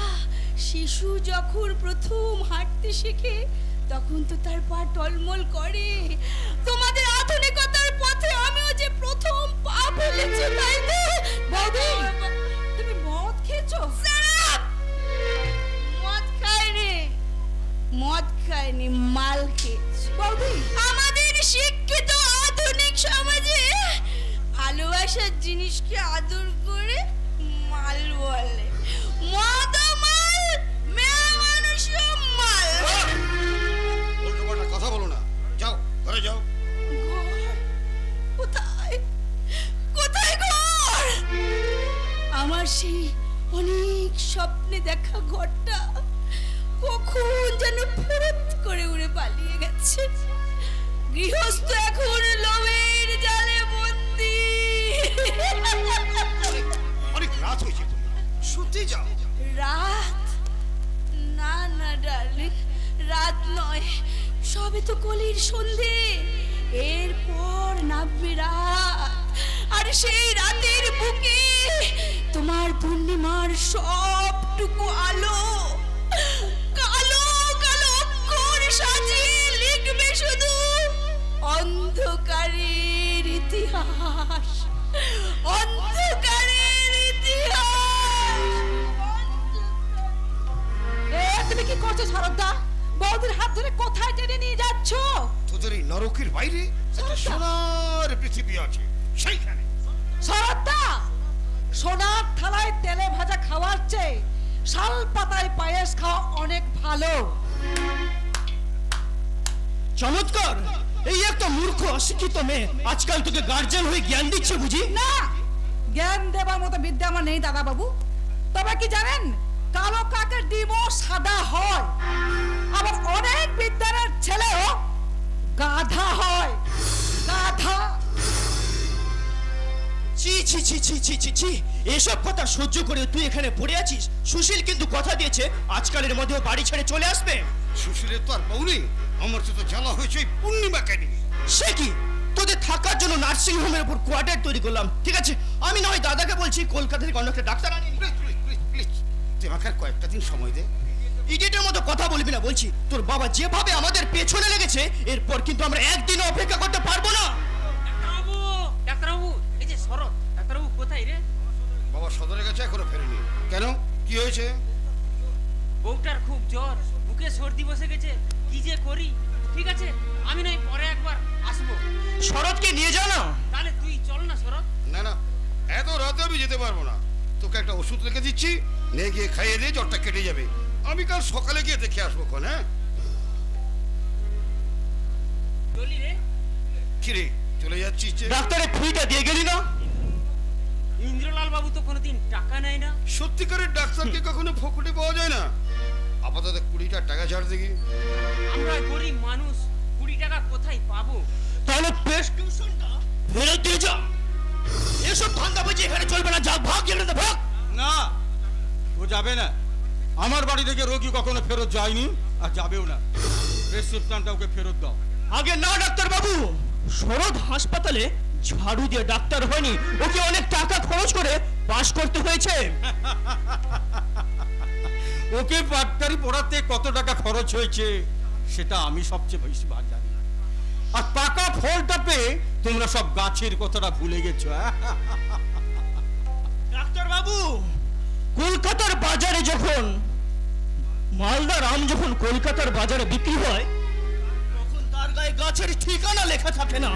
S2: শিশু যখন প্রথম হাঁটতে শেখে তখন তো তার পা টলমল করে। তোমাদের আধুনিকতার পথে আমিও যে প্রথম পা ফেলেছি, তাই তো? বৌদি, তুমি মদ খেয়েছো? মদ খাইনি, মদ খাইনি, মাল খেয়েছি। বৌদি, আমাদের শিক্ষিত আধুনিক সমাজে ভালোবাসার জিনিসকে আদর করে মাল বলে। মদ মাল, মেয়ে মানুষ মাল।
S3: উল্টোপাল্টা কথা বলো না, যাও ঘরে যাও।
S2: ঘর কোথায়? কোথায় ঘর? আমার সেই অনেক স্বপ্নে দেখা ঘরটা কখন যেন ফুরুত করে উড়ে পালিয়ে গেছে। গৃহস্থ এখন লোভের জালে বন্দী।
S3: অনেক রাত হয়েছে, শুতে যাও।
S2: রাত? না না ডার্লিং, রাত নয়, সবে তো কলির সন্ধে। এরপর নামবে রাত, আর সেই রাতের বুকে তোমার পূর্ণিমার সবটুকু আলো কালো কালো অক্ষর সাজিয়ে লিখবে শুধু অন্ধকারের ইতিহাস, অন্ধকারের ইতিহাস। তুমি কি করছো শারদা? টেনে নিয়ে যাচ্ছ?
S3: তোদের এই নরকের বাইরে একটা সোনার পৃথিবী আছে, সেইখানে।
S5: শরৎদা, সোনার থালায় তেলে ভাজা খাওয়ার চেয়ে শাল পাতায় পায়েস খাওয়া অনেক ভালো।
S10: চমৎকার! এই একটা মূর্খ অশিক্ষিত মেয়ে আজকাল তোকে গার্জেন হয়ে জ্ঞান দিচ্ছে বুঝি?
S2: না, জ্ঞান দেবার মতো বিদ্যা আমার নেই দাদা বাবু। তবে কি জানেন, কালো কাকের ডিমও সাদা হয়, আবার অনেক বিদ্যার ছেলেও গাধা হয়। গাধা।
S10: ছি ছি ছি ছি ছি ছি ছি, এসব কথা সহ্য করে তুই এখানে পড়ে আছিস? সুশীল কিন্তু কথা দিয়েছে আজকালের মধ্যেও বাড়ি ছেড়ে চলে আসবে।
S3: সুশীলের তো আর বউ নেই, আমার তো জ্বালা হয়েছে ওই পূর্ণিমাকে নিয়ে।
S10: সে কি, তোদের থাকার জন্য নার্সিং হোমের উপর কোয়ার্টার তৈরি করলাম, ঠিক আছে? আমি না হয় দাদাকে বলছি কলকাতা থেকে অন্য একটা ডাক্তার আনি।
S3: প্লিজ তুই আমাকে আর কয়েকটা দিন সময় দে।
S10: ইডিয়েটের মতো কথা বলবি না বলছি। তোর বাবা যেভাবে আমাদের পেছনে লেগেছে, এরপর কিন্তু আমরা একদিনও অপেক্ষা করতে পারবো না।
S12: ডাক্তারবাবু, এই যে শরৎ, ডাক্তারবাবু কোথায় রে?
S3: বাবা সদরে গেছে, এখনো ফেরেনি। কেন, কি হয়েছে?
S12: বউটার খুব জ্বর, বুকে সর্দি বসে গেছে, কি যে করি। ঠিক আছে, আমি নয় পরে একবার আসবো।
S10: শরৎকে নিয়ে যা না।
S12: তাহলে তুই চল না শরৎ।
S3: না না, এত রাতে আমি যেতে পারবো না। তোকে একটা ওষুধ লিখে দিচ্ছি, নিয়ে গিয়ে খাইয়ে দিয়ে জ্বরটা কেটে যাবে। আমি কাল সকালে গিয়ে দেখে আসবো। কোন? হ্যাঁ,
S12: চলি রে।
S3: কি রে, চলে যাচ্ছিস?
S10: ডাক্তারের ফিটা দিয়ে গেলি না?
S12: ইন্দ্রলাল বাবু তো কোনোদিন টাকা নেয় না।
S3: সত্যিকারের ডাক্তারকে কখনো ফকুটে পাওয়া যায় না। আপাতত 20 টাকা ছাড় দেখি।
S12: আমরা গরিব মানুষ, 20 টাকা কোথায় পাবো?
S10: তাহলে প্রেসক্রিপশনটা ফেরত দিয়ে যা। এসব ধান্দাবাজি এখানে চলবে না, যা ভাগ এখানে ভাগ।
S4: না, ও যাবে না। আমার বাড়ি থেকে রোগী কখনো ফেরত যায়নি আর যাবেও না। প্রেসক্রিপশনটা ওকে ফেরত দাও।
S10: আগে না ডাক্তার বাবু, শরৎ হাসপাতালে ঝাড়ু দিয়ে ডাক্তার হয়নি, ওকে অনেক টাকা খরচ করে পাস করতে হয়েছে।
S4: ওকে ডাক্তারি পড়াতে কত টাকা খরচ হয়েছে সেটা আমি সবচেয়ে বেশি জানি। আর টাকা ফলটা পেয়ে তোমরা সব গাছের কথাটা ভুলে গেছো।
S10: ডাক্তার বাবু, কলকাতার বাজারে যখন মালদার আম যখন কলকাতার বাজারে বিক্রি হয়, তখন তার গায়ে গাছের ঠিকানা লেখা থাকে না,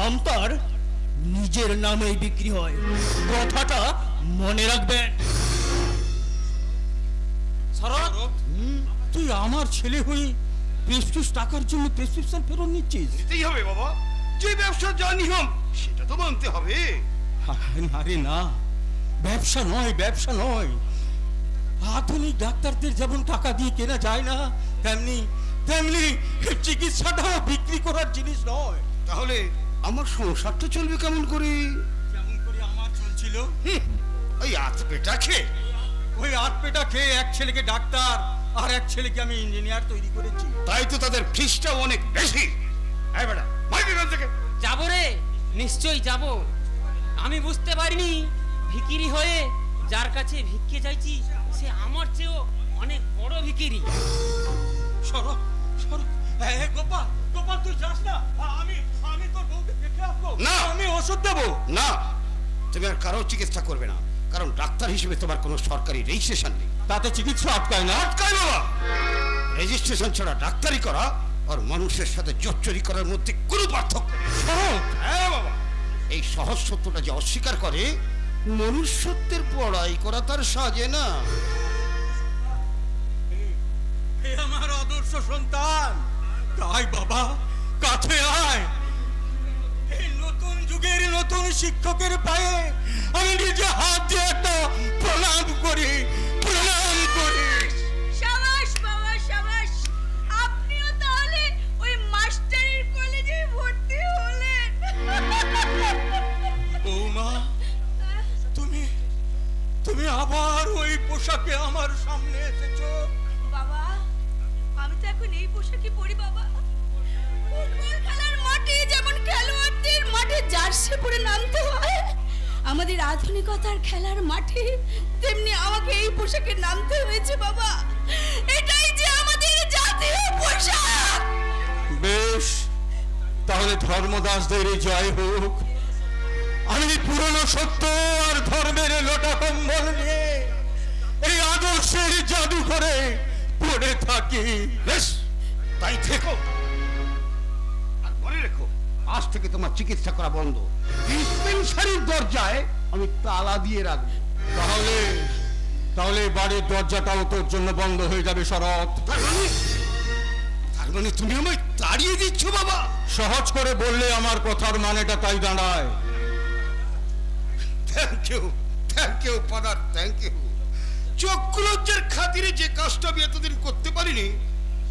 S10: আম তার নিজের নামেই বিক্রি হয়। কথাটা মনে রাখবেন।
S4: শরৎ, তুই আমার ছেলে হয়ে প্রেসক্রিপশন টাকার জন্য প্রেসক্রিপশন ফেরত নিচ্ছিস?
S3: নিতেই হবে বাবা, যে ব্যবসা জানি হোম সেটা তো মানতে হবে।
S4: না রে না, ব্যবসা নয়, ব্যবসা নয়। আধুনিক ডাক্তারদের যেমন টাকা দিয়ে কেনা যায় না, তেমনি তেমনি চিকিৎসাটাও বিক্রি করার জিনিস নয়।
S3: তাহলে আমার সংসারটা চলবে কেমন করে?
S4: যেমন করে আমার চলছিল,
S3: ওই আতপেটা খেয়ে।
S4: ওই আতপেটা খেয়ে এক ছেলেকে ডাক্তার আর এক ছেলেকে আমি ইঞ্জিনিয়ার তৈরি করেছি।
S3: তাই তো তাদের ফিসটা অনেক বেশি। এই বেটা, মাইকের থেকে
S12: যাবো রে, নিশ্চয়ই যাব। আমি বুঝতে পারিনি ভিখিরি হয়ে যার কাছে ভিক্ষে চাইছি সে আমার চেয়েও অনেক বড় ভিখিরি।
S4: শরৎ, শরৎ, গোপাল, গোপাল তুই যাস না। আমি তোর বউকে দেখে আসবো।
S3: না,
S4: আমি ওষুধ দেবো
S3: না। তুমি আর কারো চিকিৎসা করবে না, কারণ ডাক্তার হিসেবে তোমার কোনো সরকারি রেজিস্ট্রেশন নেই।
S4: তাতে চিকিৎসা আটকায় না?
S3: আটকায় বাবা। রেজিস্ট্রেশন ছাড়া ডাক্তারি করা আর মানুষের সাথে জোচ্চুরি করার মধ্যে কোনো পার্থক্য নেই। হ্যাঁ বাবা, এই সহজ সত্যটা যে অস্বীকার করে, মনুষ্যত্বের পড়াই করা তার সাজে না।
S4: হে আমার আদর্শ সন্তান, তাই বাবা কাছে আয়। এই নতুন যুগের নতুন শিক্ষকের পায়ে আমি নিজে হাত দিয়ে একটা প্রণাম করি, প্রণাম করি।
S2: সাবাস বাবা, সাবাস। আপনিও তাহলে ওই মাস্টারের কলেজে ভর্তি হলেন।
S4: বৌমা, তুমি আবার ওই পোশাকে আমার সামনে এসেছো।
S2: বাবা, আমি তো এখন এই পোশাকই পরি বাবা। ফুটবল খেলার মাঠে যেমন খেলোয়াড়দের মাঠে জার্সি পরে নামতে হয়, আমাদের আধুনিকতার খেলার মাঠে তেমনি আমাকে এই পোশাকে নামতে হয়েছে বাবা। এটাই যে আমাদের জাতীয় পোশাক।
S4: বেশ, তাহলে ধর্মদাসদের জয় হোক। আমি পুরনো সত্য আর ধর্মের লোটা কম্বল নিয়ে এই আদর্শের জাদুঘরে পড়ে থাকি।
S3: বেশ, তাই থেকো। আর মনে রেখো, আজ থেকে তোমার চিকিৎসা করা বন্ধ। ডিসপেন্সারির দরজায় আমি তালা দিয়ে রাখবো।
S4: তাহলে বাড়ির দরজাটাও তোর জন্য বন্ধ হয়ে যাবে শরৎ।
S3: তার মানে তুমি আমায় তাড়িয়ে দিচ্ছ বাবা?
S4: সহজ করে বললে আমার কথার মানেটা তাই দাঁড়ায়।
S3: Thank you father, thank you. চক্ষু লজ্জার খাতিরে যে কাজটা আমি এতদিন করতে পারিনি,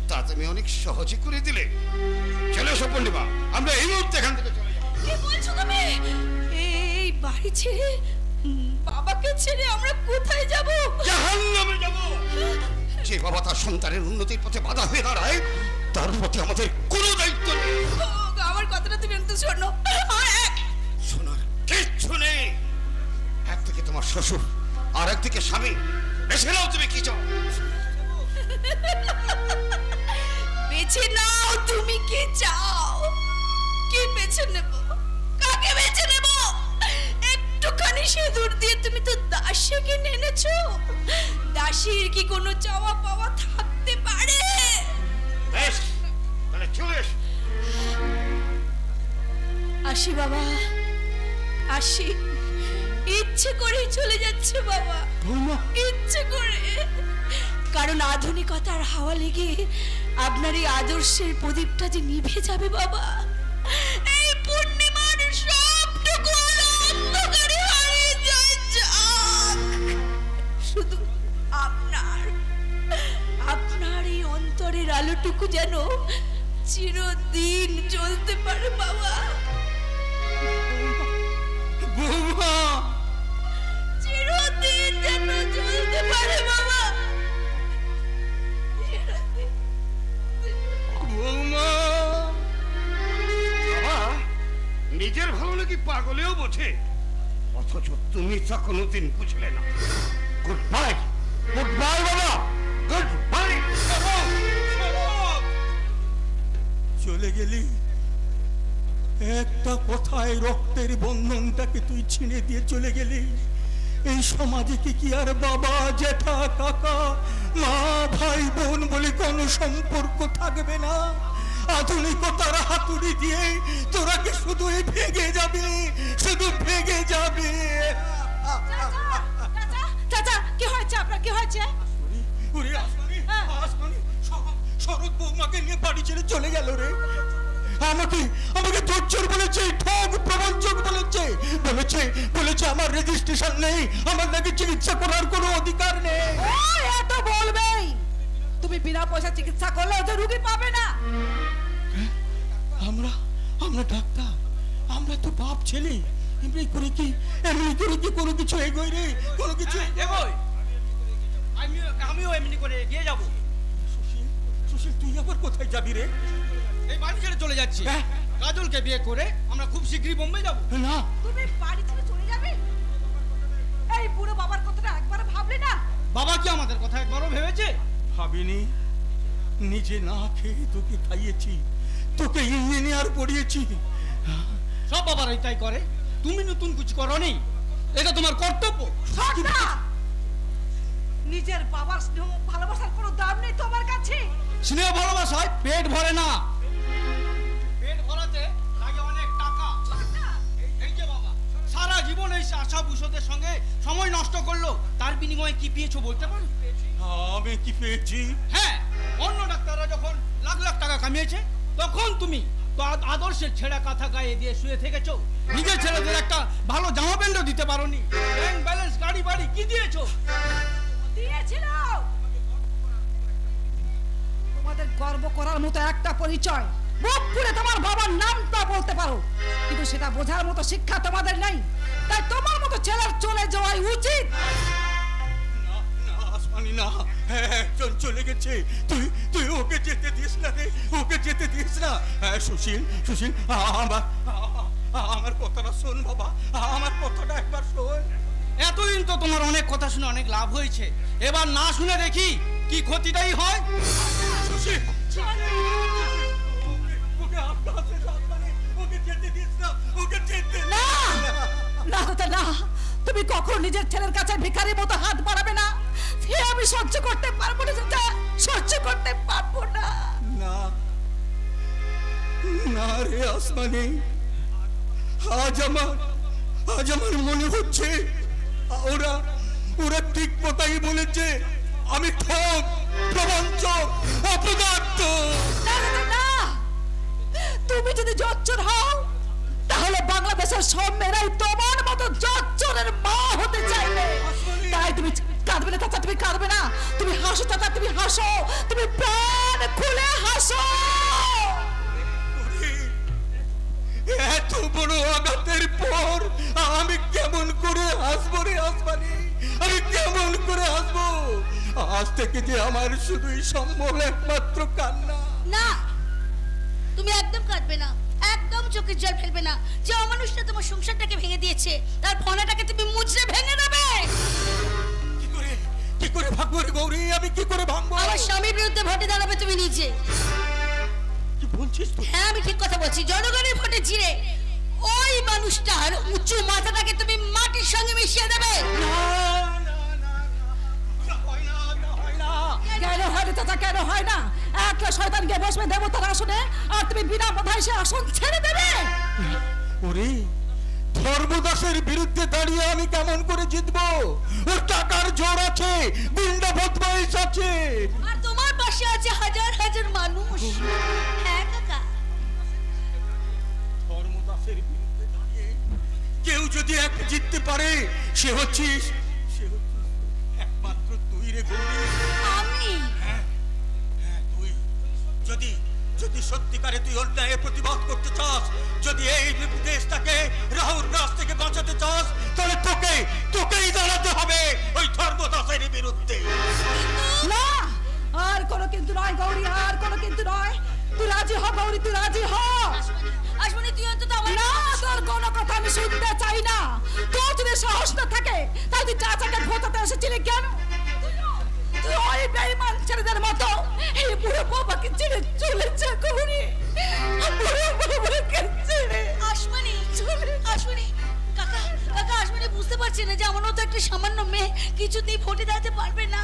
S3: তা তুমি অনেক সহজে করে দিলে। চলো এসো পূর্ণিমা, আমরা এই মুহূর্তে এখান থেকে চলে যাবো।
S2: কি বলছো তুমি? এই বাড়ি ছেড়ে, বাবাকে ছেড়ে আমরা কোথায় যাব?
S3: জাহান্নামে যাব। যে বাবা তার সন্তানের উন্নতির পথে বাধা হয়ে দাঁড়ায়, তার প্রতি আমাদের কোনো দায়িত্ব নেই।
S2: আমার কথাটা তুমি একটু শোনো।
S3: শোনার কিচ্ছু নেই। একদিকে তোমার শ্বশুর, আর একদিকে স্বামী। বেছে নাও তুমি কি চাও।
S2: বেছে নাও তুমি কি চাও। কি বেছে নেব? কাকে বেছে নেব? একটুখানি সিঁদুর দিয়ে তুমি তো দাসী কিনে এনেছো। দাসীর কি কোনো চাওয়া পাওয়া থাকতে পারে?
S3: বেশ, তাহলে চলে এসো।
S2: আসি বাবা, আসি। ইচ্ছে করে চলে যাচ্ছে বাবা, ইচ্ছে করে। কারণ আধুনিকতার হাওয়া লেগে আপনার এই আদর্শের প্রদীপটা যে নিভে যাবে বাবা। এই পূর্ণিমার সবটুকু আলো অন্ধকারে হারিয়ে যাক। শুধু আপনার এই অন্তরের আলোটুকু যেন চিরদিন জ্বলতে পারে বাবা।
S4: বৌমা,
S2: চিরদিন যেন জ্বলতে পারে বাবা।
S4: বৌমা।
S3: বাবা নিজের ভালো নাকি পাগলেও বোঝে, অথচ তুমি তা কোনোদিন বুঝলে না। গুড বাই, গুড বাই বাবা, গুড বাই।
S4: চলে গেলি, একটা কথায় রক্তের বন্ধনটাকে তুই ছিঁড়ে দিয়ে চলে গেলি। এই সমাজে কি আর বাবা, জ্যাঠা, কাকা, মা, ভাই, বোন বলে কোনো সম্পর্ক থাকবে না? আধুনিকতার হাতুড়ি দিয়ে তোরা কি শুধু ভেঙে যাবে, শুধু ভেঙে যাবে।
S2: চাচা, কি হয়েছে আপনার? কি হয়েছে?
S4: শরৎ বৌমাকে নিয়ে বাড়ি ছেড়ে চলে গেল রে। আমাকে তোর বলেছে, ঠক প্রবঞ্চক বলেছে আমার রেজিস্ট্রেশন নেই, আমার নাকি চিকিৎসা করার কোনো অধিকার নেই।
S2: এত বলবেই। তুমি বিনা পয়সা চিকিৎসা করলে ওদের রোগী পাবে না।
S4: আমরা ডাক্তার, আমরা তো বাপ ছেলে, এমনি করে কি কোনো কিছু এগোয় রে? কোনো কিছু
S10: এগোয়? আমিও এমনি করে এগিয়ে যাব।
S4: সুশীল, তুই আবার কোথায় যাবি রে?
S10: এই বাড়ি ছেড়ে চলে যাচ্ছি। কাজলকে বিয়ে করে আমরা খুব শীঘ্রই বোম্বে যাব।
S4: না,
S2: তুমি বাড়ি ছেড়ে চলে যাবে? এই বুড়ো বাবার কথাটা একবার ভাবলে না?
S10: বাবা কি আমাদের কথা একবারও ভেবেছে?
S4: ভাবিনি। নিজে না খেয়ে তোকে খাইয়েছি, তোকে ইঞ্জিনিয়ার পড়িয়েছি।
S10: সব বাবারাই তাই করে, তুমি নতুন কিছু করনি, এটা তোমার কর্তব্য।
S2: নিজের বাবার স্নেহ ভালোবাসার কোনো দাম নেই তোমার কাছে।
S10: স্নেহ ভালোবাসায় পেট ভরে না, পেট ভরাতে লাগে অনেক টাকা। এই যে বাবা সারা জীবন এই আশা ভূষদের সঙ্গে সময় নষ্ট করলো, তার বিনিময়ে কি পেয়েছো বলতে পারো?
S4: আমি কি পেয়েছি?
S10: হ্যাঁ, অন্য ডাক্তাররা যখন লাখ লাখ টাকা কামিয়েছে, তখন তুমি তো আদর্শের ছেঁড়া কাঁথা গায়ে দিয়ে শুয়ে থেকেছো। নিজের ছেলেদের একটা ভালো জামা প্যান্টও দিতে পারোনি। ব্যাংক ব্যালেন্স, গাড়ি বাড়ি কি দিয়েছো?
S2: দিয়েছিল তোমাদের গর্ব করার মতো একটা পরিচয়, মুখ খুলে তোমার বাবার নামটা বলতে পারো, কিন্তু সেটা বোঝার মতো শিক্ষা তোমাদের নেই। তাই তোমার মতো ছেলের চলে যাওয়াই উচিত।
S4: না, একজন চলে গেছে, তুই ওকে যেতে দিস না রে, ওকে যেতে দিস না। সুশীল, আমার কথাটা শোন বাবা, আমার কথাটা একবার শোন।
S10: এতদিন তো তোমার অনেক কথা শুনে অনেক লাভ হয়েছে, এবার না শুনে দেখি কি ক্ষতিটাই হয়।
S4: সুশীল, ওকে যেতে দিস না, ওকে যেতে
S2: না। না, তুমি কখনো নিজের ছেলের কাছে ভিখারির মতো হাত বাড়াবে না। আমি সহ্য করতে পারবো না, সহ্য করতে পারবো না।
S1: না না রে আসমানি, আজ আমার মনে হচ্ছে ওরা ওরা ঠিক কথাই বলেছে। আমি ঠক, প্রবঞ্চক, অপদার্থ।
S2: তুমি যদি জচ্চর হও তাহলে বাংলাদেশের সব মেয়েরাই তোমার মতো জচ্চরের মা হতে চাইবে। তাই তুমি কাঁদবে না চাচা, তুমি কাঁদবে না, তুমি হাসো চাচা, তুমি হাসো, তুমি প্রাণ খুলে হাসো।
S1: এত বড় আঘাতের পর আমি কেমন করে হাসবো রে আসমানি, আমি কেমন করে হাসবো? আজ থেকে যে আমার শুধুই সম্বল একমাত্র কান্না।
S2: না, তুমি একদম কাঁদবে না, একদম চোখের জল ফেলবে না। যে অমানুষটা তোমার সংসারটাকে ভেঙে দিয়েছে তার ফোনাটাকে তুমি মুচড়ে ভেঙে দেবে।
S1: কি করে ভাঙবো রে গৌরী, আমি কি করে ভাঙবো?
S2: আমার স্বামীর বিরুদ্ধে ভোটে দাঁড়াবে তুমি নিজে।
S1: কি বলছিস তুই?
S2: হ্যাঁ, আমি ঠিক কথা বলছি। জনগণের ভোটে জিরে ওই মানুষটার উঁচু মাথাটাকে তুমি মাটির সঙ্গে মিশিয়ে দেবে। কেন হয় না চাচা, কেন হয় না? একটা শয়তান গিয়ে বসবে দেবতার আসনে আর তুমি বিনা বাধায় সে আসন ছেড়ে দেবে।
S1: ওরে, ধর্মদাসের বিরুদ্ধে দাঁড়িয়ে আমি কেমন করে জিতবো? ওর টাকার জোর আছে, গুন্ডা বদমাইশ আছে,
S2: আর তোমার পাশে আছে হাজার হাজার মানুষ। হ্যাঁ কাকা,
S1: ধর্মদাসের বিরুদ্ধে দাঁড়িয়ে কেউ যদি এক জিততে পারে সে হচ্ছিস একমাত্র তুই রে গৌরী।
S2: আমি?
S1: হ্যাঁ, তুই। যদি সত্যিকারে তুই অন্যায়ের প্রতিবাদ করতে চাস, যদি এই দেশটাকে রাহুর রাজ থেকে বাঁচাতে চাস, তাহলে তোকেই দাঁড়াতে হবে ওই ধর্মদাসের বিরুদ্ধে।
S2: না, আর কোনো কিন্তু নয় গৌরী, আর কোনো কিন্তু নয়। তুই রাজি হ গৌরী, তুই রাজি হ। আসমানি, তুই অন্তত আমার না, তোর কোনো কথা আমি শুনতে চাই না। তোর যদি সাহস না থাকে তাহলে তুই চাচাকে ভোটাতে এসেছিলি কেন? তুই ওই বেঈমান ছেলেদের মতো এই বুড়ো বাবাকে ছেড়ে চলেছে গৌরী, বুড়ো বাবাকে ছেড়ে। আসমানি, কাকা আসমানি বুঝতে পারছি না যে আমার মতো একটা সামান্য মেয়ে কিছুতেই ভোটে দাঁড়াতে পারবে না।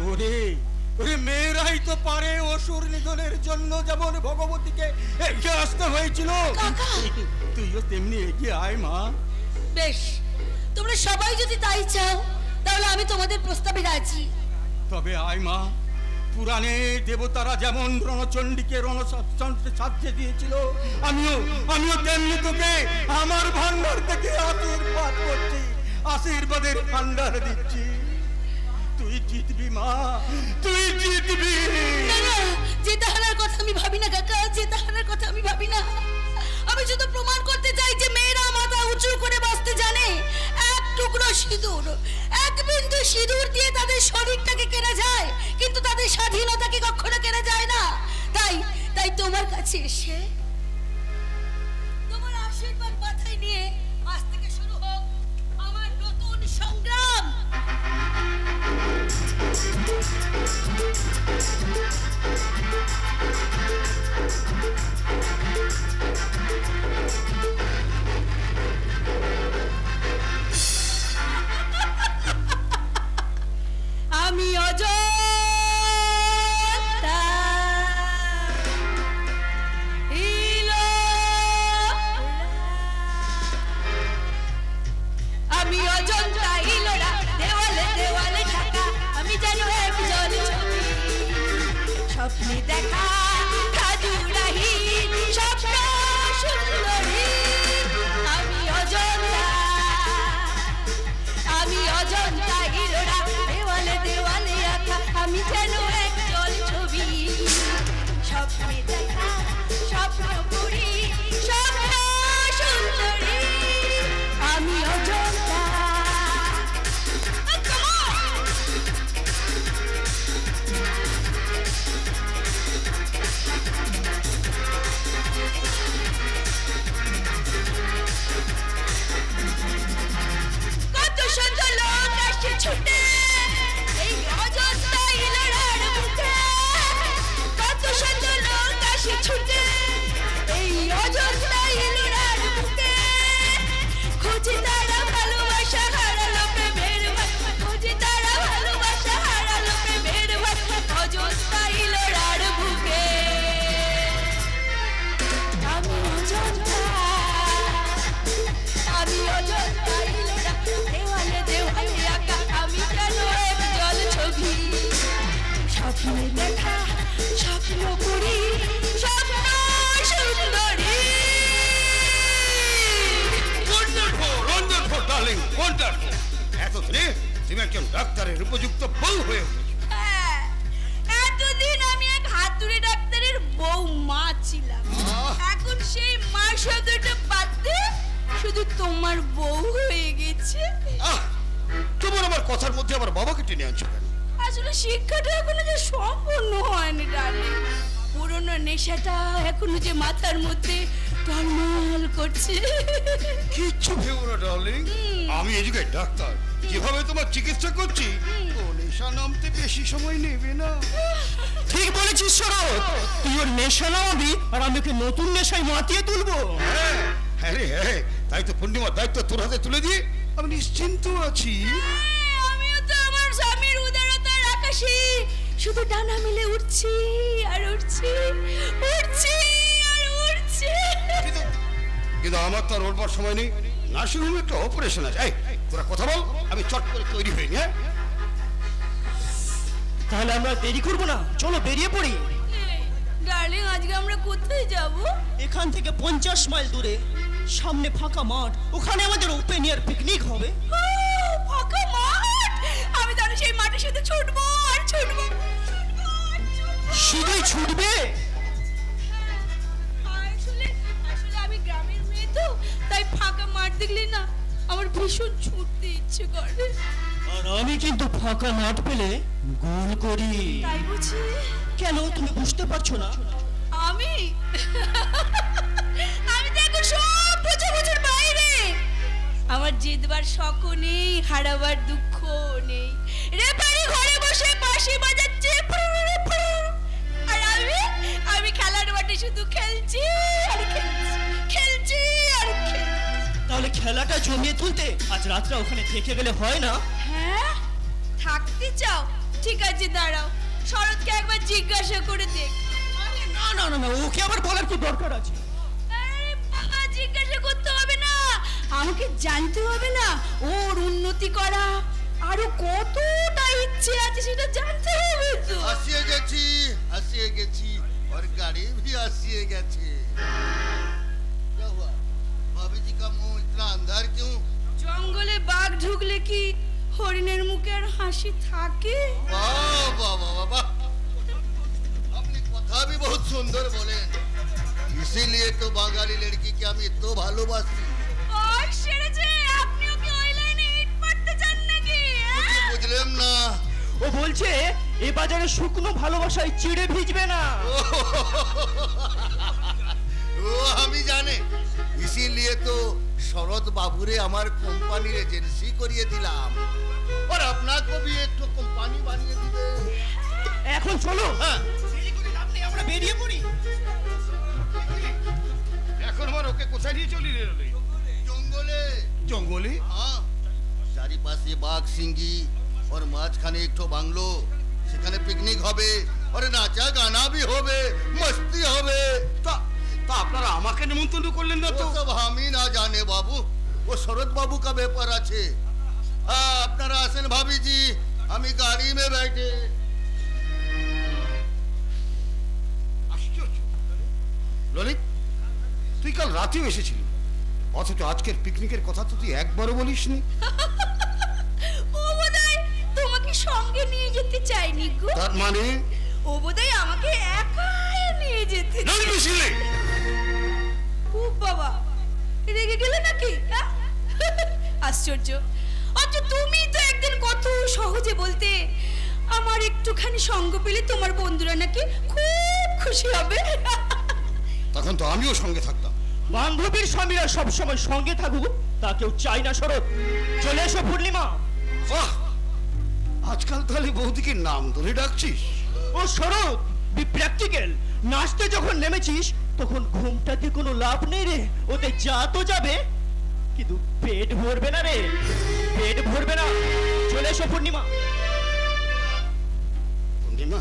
S1: ওরে মেয়েরাই তো পারে। অসুর নিধনের জন্য যেমন ভগবতীকে এগিয়ে আসতে হয়েছিল, তুইও তেমনি এগিয়ে আয় মা।
S2: বেশ, তোমরা সবাই যদি তাই চাও তাহলে আমি তোমাদের প্রস্তাবে রাজি।
S1: তবে আয় মা, পুরাণে দেবতারা যেমন রণচণ্ডীকে রণচণ্ডে সাজিয়ে দিয়েছিল, আমিও তেমনি তোকে আমার ভান্ডার থেকে আশীর্বাদ করছি, আশীর্বাদের ভান্ডার দিচ্ছি। তুই জিতবি মা, তুই জিতবি।
S2: জেতা হারার কথা আমি ভাবি না কাকা, জেতা হারার কথা আমি ভাবি না। আমি শুধু প্রমাণ করতে চাই যে মেয়েরা মাথা উঁচু করে বাঁচতে জানে। এক টুকরো সিঁদুর, এক বিন্দু সিঁদুর দিয়ে তাদের শরীরটাকে কেনা যায়, কিন্তু তাদের স্বাধীনতাকে কখনো কেনা যায় না। তাই তোমার কাছে এসে তোমার আশীর্বাদ মাথায় নিয়ে আজ থেকে শুরু হোক আমার নতুন সংগ্রাম। আমি অযোধ্যা ইলো, আমি অযোধ্যা ইলোরা দেওয়ালে দেওয়ালে ঢাকা, আমি যেন এক জল ছবি, স্বপ্নে দেখা খাজুরাহি স্বপ্ন সুন্দরী। আমি অযোধ্যা ইলোরা দেওয়ালে দেওয়ালে আঁকা, আমি যেন এক জল ছবি, স্বপ্নে দেখা স্বপ্ন পুরি স্বপ্ন সুন্দরী। আমি অযোধ্যা। কত সুন্দর লোক আসছে ছুটে এই অযোধ্যা ইলোরার বুকে, কত সুন্দর লোক আসছে ছুটে এই অযোধ্যা ইলোরার বুকে। স্বপ্নে দেখা স্বপ্ন করি স্বপ্ন সুন্দরী।
S3: Wonderful darling, wonderful. এতদিনে তুমি একজন ডাক্তারের উপযুক্ত বউ হয়ে উঠেছো।
S2: হ্যাঁ, এতদিন আমি এক হাতুড়ে ডাক্তারের বউ মা ছিলাম, এখন সেই মা শব্দটা বাদ দিয়ে শুধু তোমার বউ হয়ে গেছে।
S3: তোমার আমার কথার মধ্যে আমার বাবাকে টেনে আনছো কেন?
S2: আসলে শিক্ষাটা এখনো যে সম্পূর্ণ হয়নি ডার্লিং, পুরনো নেশাটা এখনো যে মাথার মধ্যে টলমল করছে।
S3: কিচ্ছু ভেবো না ডার্লিং, আমি এদিকে ডাক্তার, যেভাবে তোমার চিকিৎসা করছি ও নেশা নামতে বেশি সময় নেবে না।
S10: ঠিক বলেছিস শরৎ, তুই ওর নেশা নামাবি আর আমি ওকে নতুন নেশায় মাতিয়ে তুলবো।
S3: হ্যাঁ রে হ্যাঁ, তাই তো পূর্ণিমার দায়িত্ব তোর হাতে তুলে দিয়ে আমি নিশ্চিন্ত আছি।
S2: আমিও তো আমার স্বামীর উদারতার আকাশে শুধু ডানা মেলে উঠছি আর উঠছি, উঠছি আর উঠছি।
S3: কিন্তু আমার তো আর ওঠবার সময় নেই, নার্সিংহোমে একটা অপারেশন আছে। এই তোরা কথা বল, আমি চট করে তৈরি হই। হ্যাঁ
S10: তাহলে আমরা দেরি করবো না, চলো বেরিয়ে পড়ি।
S2: ডার্লিং, আজকে আমরা কোথায় যাব?
S10: এখান থেকে 50 মাইল দূরে সামনে ফাঁকা মাঠ, ওখানে আমাদের ওপেন এয়ার পিকনিক হবে।
S2: ফাঁকা মাঠ? আমি জানি সেই মাঠে শুধু ছুটবো আর ছুটবো।
S10: শুধুই ছুটবে?
S2: আসলে আমি গ্রামের মেয়ে তো, তাই ফাঁকা মাঠ দেখলে না আমার ভীষণ ছুটতে ইচ্ছে করে।
S10: আর আমি কিন্তু ফাঁকা মাঠ পেলে গোল করি।
S2: তাই বুঝি?
S10: কেন তুমি বুঝতে পারছো না?
S2: আমি তো এখন সব বোঝার বাইরে। আমার জিতবার শখ নেই, হারাবার দুঃখ নেই। রেফারি ঘরে বসে বাঁশি বাজাচ্ছে আর আমি খেলার মাঠে শুধু খেলছি আর খেলছি, খেলছি আর খেলছি।
S10: তাহলে খেলাটা জমিয়ে তুলতে আজ রাতটা ওখানে থেকে গেলে হয় না?
S2: হ্যাঁ, থাকতে চাও? ঠিক আছে, দাঁড়াও, শরৎকে একবার জিজ্ঞাসা করে দেখ।
S10: না না না না, ওকে আবার বলার কি দরকার আছে?
S2: আরে বাবা, জিজ্ঞাসা করতে হবে না, আমাকে জানতে হবে না ওর উন্নতি করা আরো কতটা ইচ্ছে আছে সেটা জানতে হবে তো।
S7: আসিয়ে গেছি और गाड़ी भी आसिए গেছে। क्या हुआ? भाभी जी का मुंह इतना अंदर क्यों?
S2: জঙ্গলে বাঘ ঢুকলে কি হরিণের মুখে আর হাসি থাকে?
S7: वाह वाह वाह वाह, আপনি কথা भी बहुत सुंदर बोलेন, इसीलिए तो বাঙালি লড়কি কে আমি এত ভালোবাসি।
S2: ওই সেরেছে, আপনিও কি ওই লাইনে হিট পড়তে চান নাকি?
S7: বুঝলাম না।
S10: ও বলছে এ বাজারে শুকনো ভালোবাসায় চিড়ে ভিজবে না।
S7: ও আমি জানে, इसीलिए तो শরৎ বাবুরে আমার কোম্পানির এজেন্সি করিয়ে দিলাম, আর আপনাকে भी एक तो কোম্পানি বানিয়ে দিবে।
S10: এখন চলো,
S7: হ্যাঁ
S10: দেরি করে লাভ নেই, আমরা বেরিয়ে পড়ি।
S3: এখন আমার ওকে কোথায় নিয়ে চলি রে?
S7: জঙ্গলে।
S3: জঙ্গলে?
S7: হ্যাঁ, চারিপাশে বাঘ সিংহি और মাঝখানে একটু বাংলো, সেখানে পিকনিক হবে और নাচা গানা भी হবে, মস্তি হবে।
S3: তা আপনারা আমাকে নিমন্ত্রণ করলেন না তো?
S7: সব আমি না জানে বাবু, ও শরৎ বাবু का ব্যাপার আছে। আপনারা আসেন ভাবি জি, আমি গাড়ি में बैठे।
S3: আশ্চর্য ললিত, তুই কাল রাতেও এসেছিলি, অথচ আজকের পিকনিকের কথা তো তুই একবারও বলিসনি।
S2: ও বোধহয় তোমাকে সঙ্গে নিয়ে যেতে চাইনি গো।
S3: তার মানে?
S2: ও বোধহয় আমাকে একাই নিয়ে যেতে চাই। ও বাবা, রেগে গেলে নাকি? আশ্চর্য, আচ্ছা তুমি তো একদিন কত সহজে বলতে আমার একটুখানি সঙ্গ পেলে তোমার বন্ধুরা নাকি খুব খুশি হবে।
S3: তখন তো আমিও সঙ্গে থাকতাম।
S10: বান্ধবীর স্বামীরা সবসময় সঙ্গে থাকুক তা কেউ চাই না শরৎ। চলে এসো পূর্ণিমা।
S3: বাহ, আজকাল তাহলে বৌদিকে নাম ধরে ডাকছিস?
S10: ও শরৎ, বি প্র্যাকটিক্যাল। নাচতে যখন নেমেছিস তখন ঘুমটাতে কোনো লাভ নেই রে, ওতে যা তো যাবে কিন্তু পেট ভরবে না রে, পেট ভরবে না। চলে এসো পূর্ণিমা।
S3: পূর্ণিমা,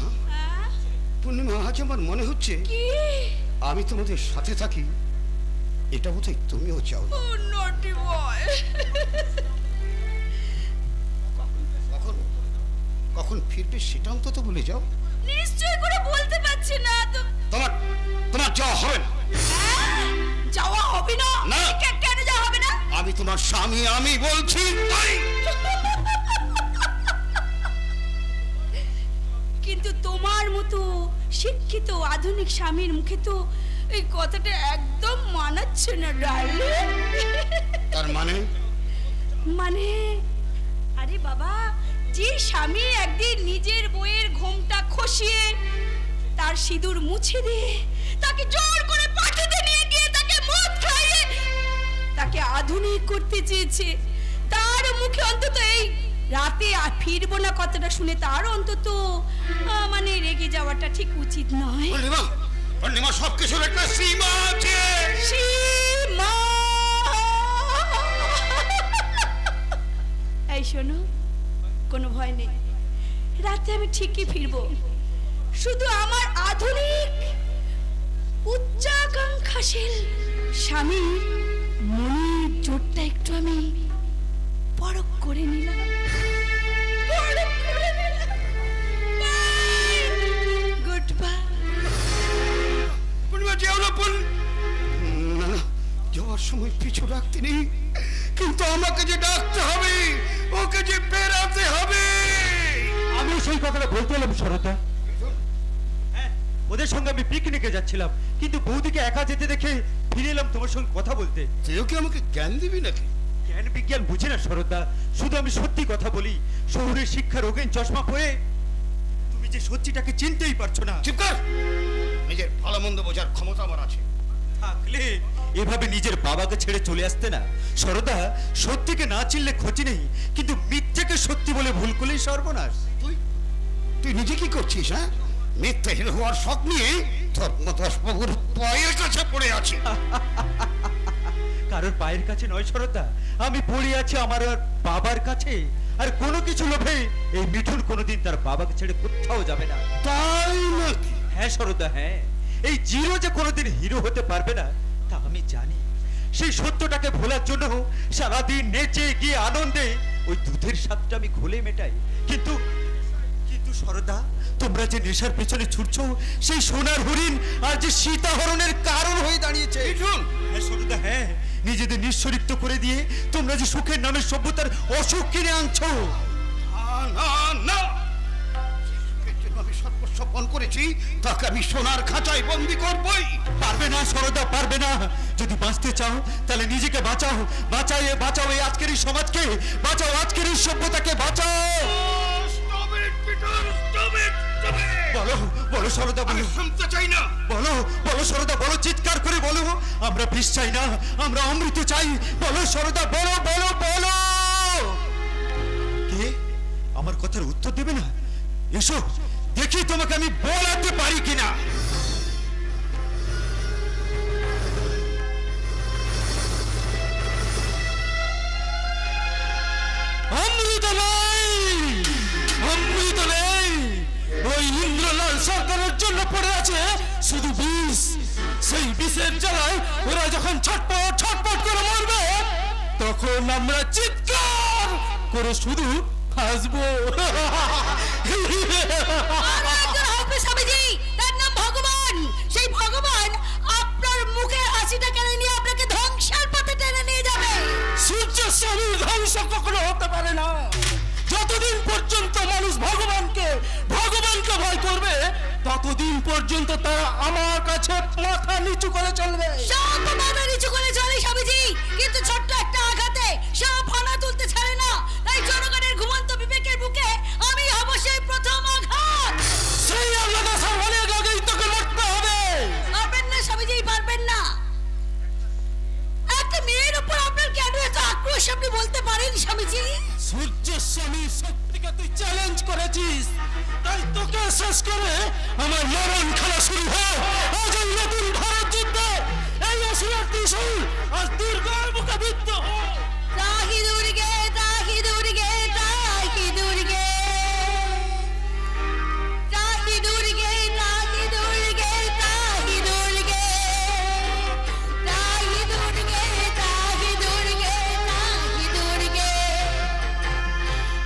S3: পূর্ণিমা, আজ আমার মনে হচ্ছে আমি তোমাদের সাথে থাকি, এটা বোধহয় তুমিও চাও।
S2: নটি বয়।
S3: কখন ফিরবে সেটা অন্তত বলে যাও।
S2: নিশ্চয় করে বলতে পারছি না তো।
S3: তোমার তোমার যাওয়া হবে না।
S2: যাওয়া হবে না?
S3: না।
S2: কেন যাওয়া হবে না?
S3: আমি তোমার স্বামী, আমি বলছি তাই।
S2: কিন্তু তোমার মতো শিক্ষিত আধুনিক স্বামীর মুখে তো এই কথাটা একদম মানাচ্ছে না ডার্লিং।
S3: তার মানে?
S2: মানে আরে বাবা, যে স্বামী একদিন নিজের বউয়ের ঘোমটা খসিয়ে তার সিঁদুর মুছে দিয়ে তাকে জোর করে পাঠিয়ে নিয়ে গিয়ে তাকে মদ খাইয়ে তাকে আধুনিক করতে চেয়েছে, তার মুখে অন্তত এই রাতে আর ফিরবো না কথাটা শুনে তার অন্তত মানে রেগে যাওয়াটা ঠিক উচিত নয়।
S3: পূর্ণিমা, সবকিছুর একটা সীমা আছে।
S2: সীমা। এই শোনো, কোনো ভয় নেই, রাতে আমি ঠিকই ফিরবো। শুধু আমার আধুনিক উচ্চাকাঙ্ক্ষাশীল স্বামীর মনের জোরটা একটু আমি পরখ করে নিলাম। Good bye.
S3: পূর্ণিমা, যেও না। না না, যাওয়ার সময় পিছু রাখতে নেই, কিন্তু আমাকে যে ডাকতে হবে, ওকে যে বেরাতে হবে।
S9: আমি সেই কথাটা বলতে এলাম সরতা। ওদের সঙ্গে আমি পিকনিকে যাচ্ছিলাম, কিন্তু বৌদিকে একা যেতে দেখে ফিরে এলাম তোমার সঙ্গে কথা বলতে।
S3: তুইও কি আমাকে জ্ঞান দিবি নাকি?
S9: জ্ঞান বিজ্ঞান বুঝি না সরতা, শুধু আমি সত্যি কথা বলি। শহরের শিক্ষা রোগেন চশমা পরে তুমি যে সত্যিটাকে চিনতেই পারছো না।
S3: চুপ কর, নিজের ভালো মন্দ বোঝার ক্ষমতা আমার আছে।
S9: থাকলে এভাবে নিজের বাবাকে ছেড়ে চলে আসতে না সরদা। সত্যিকে না চিনলে ক্ষতি নেই, কিন্তু মিথ্যেকে সত্যি বলে ভুল করলেই সর্বনাশ।
S3: তুই নিজে কি করছিস? হ্যাঁ, মিথ্যে হিরো হওয়ার শখ নিয়ে ধর্মদাসবাবুর পায়ের কাছে পড়ে আছে।
S9: কারোর পায়ের কাছে নয় সরদা, আমি পড়ে আছি আমার বাবার কাছে। আর কোনো কিছু লোভে এই মিঠুন কোনোদিন তার বাবাকে ছেড়ে কোথাও যাবে না।
S3: তাই নাকি?
S9: হ্যাঁ সরদা, হ্যাঁ। এই জিরো যে কোনোদিন হিরো হতে পারবে না তা আমি জানি। সেই সত্যটাকে ভোলার জন্য সারাদিন নেচে গিয়ে আনন্দে ওই দুধের স্বাদটা আমি ঘোলে মেটাই। কিন্তু কিন্তু সরদা, তোমরা যে নেশার পেছনে ছুটছো, সেই সোনার হরিণ আর যে সীতাহরণের কারণ হয়ে দাঁড়িয়েছে। হ্যাঁ সরদা, হ্যাঁ। নিজেদের নিঃস্বরিক্ত করে দিয়ে তোমরা যে সুখের নামে সভ্যতার অসুখ কিনে আনছো।
S3: আমি সর্বস্বপন করেছি, তাকে আমি সোনার খাঁচায় বন্দি করবই।
S9: পারবে না সরদা, পারবে না। যদি বাঁচতে চাও তাহলে নিজেকে বাঁচাও, বাঁচাও এই আজকের এই সমাজকে, বাঁচাও আজকের এই সভ্যতাকে, বাঁচাও। বলো বলো সরদা, বলো।
S3: শুনতে চাই না।
S9: বলো বলো সরদা, বলো, চিৎকার করে বলো। আমরা বিষ চাই না, আমরা অমৃত চাই। বলো সরদা, বলো বলো বলো। কে আমার কথার উত্তর দেবে না? এসো দেখি তোমাকে আমি বলাতে পারি কিনা। অমৃত নেই, অমৃত নেই। ওই ইন্দ্রলাল সরকারের জন্য পড়ে আছে শুধু বিষ। সেই বিষের জ্বালায় ওরা যখন ছটপট ছটপট করে মরবে, তখন আমরা চিৎকার করে শুধু হাসবো।
S2: তার নাম ভগবান। সেই ভগবান আপনার মুখের হাসিটা কেড়ে নিয়ে আপনাকে ধ্বংসের পথে টেনে নিয়ে যাবে।
S9: সূর্য স্বামীর ধ্বংস কখনো হতে পারে না। যতদিন পর্যন্ত মানুষ ভগবানকে ভয় করবে, ততদিন পর্যন্ত তারা আমার কাছে মাথা নিচু করে চলবে।
S2: সব মাথা নিচু করে চলে স্বামীজি, কিন্তু ছোট্ট একটা আঘাতে সব ফানা তুলতে ছাড়ে না। তাই জনগণের ঘুমন্ত বিবেকের বুকে আমি হব সেই প্রথম আঘাত।
S9: সেই আল্লাহ সামনে আগেই তোকে মরতে হবে।
S2: পারবেন না স্বামীজি, পারবেন না। একটা মেয়ের উপর আপনার কেন এত আক্রোশ আপনি বলতে পারেন স্বামীজি?
S9: সূর্য স্বামী শক্তিকে তুই চ্যালেঞ্জ করেছিস, তাই তোকে শেষ করে আমার মরণ খেলা শুরু হয়। আজ এই নতুন ভারত যুদ্ধে এই অসুরের ত্রিশূল আজ দুর্গার মুখে বিদ্ধ হয়।
S2: তাহি দুর্গে, তাহি দুর্গে, তাহি দুর্গে, তাহি দুর্গে, তাহি দুর্গে, তাহি দুর্গে, তাহি দুর্গে, তাহি দুর্গে, তাহি দুর্গে,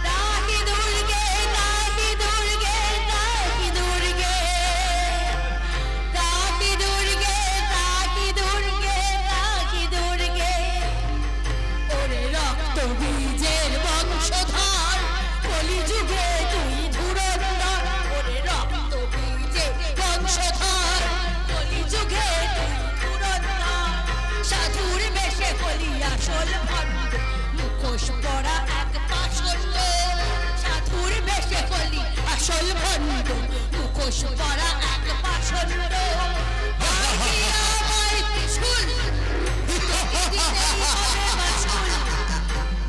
S2: তাহি দুর্গে, তাহি দুর্গে, তাহি দুর্গে, বসু পড়া এক পাছন্দ মারবি আমায় ত্রিশূল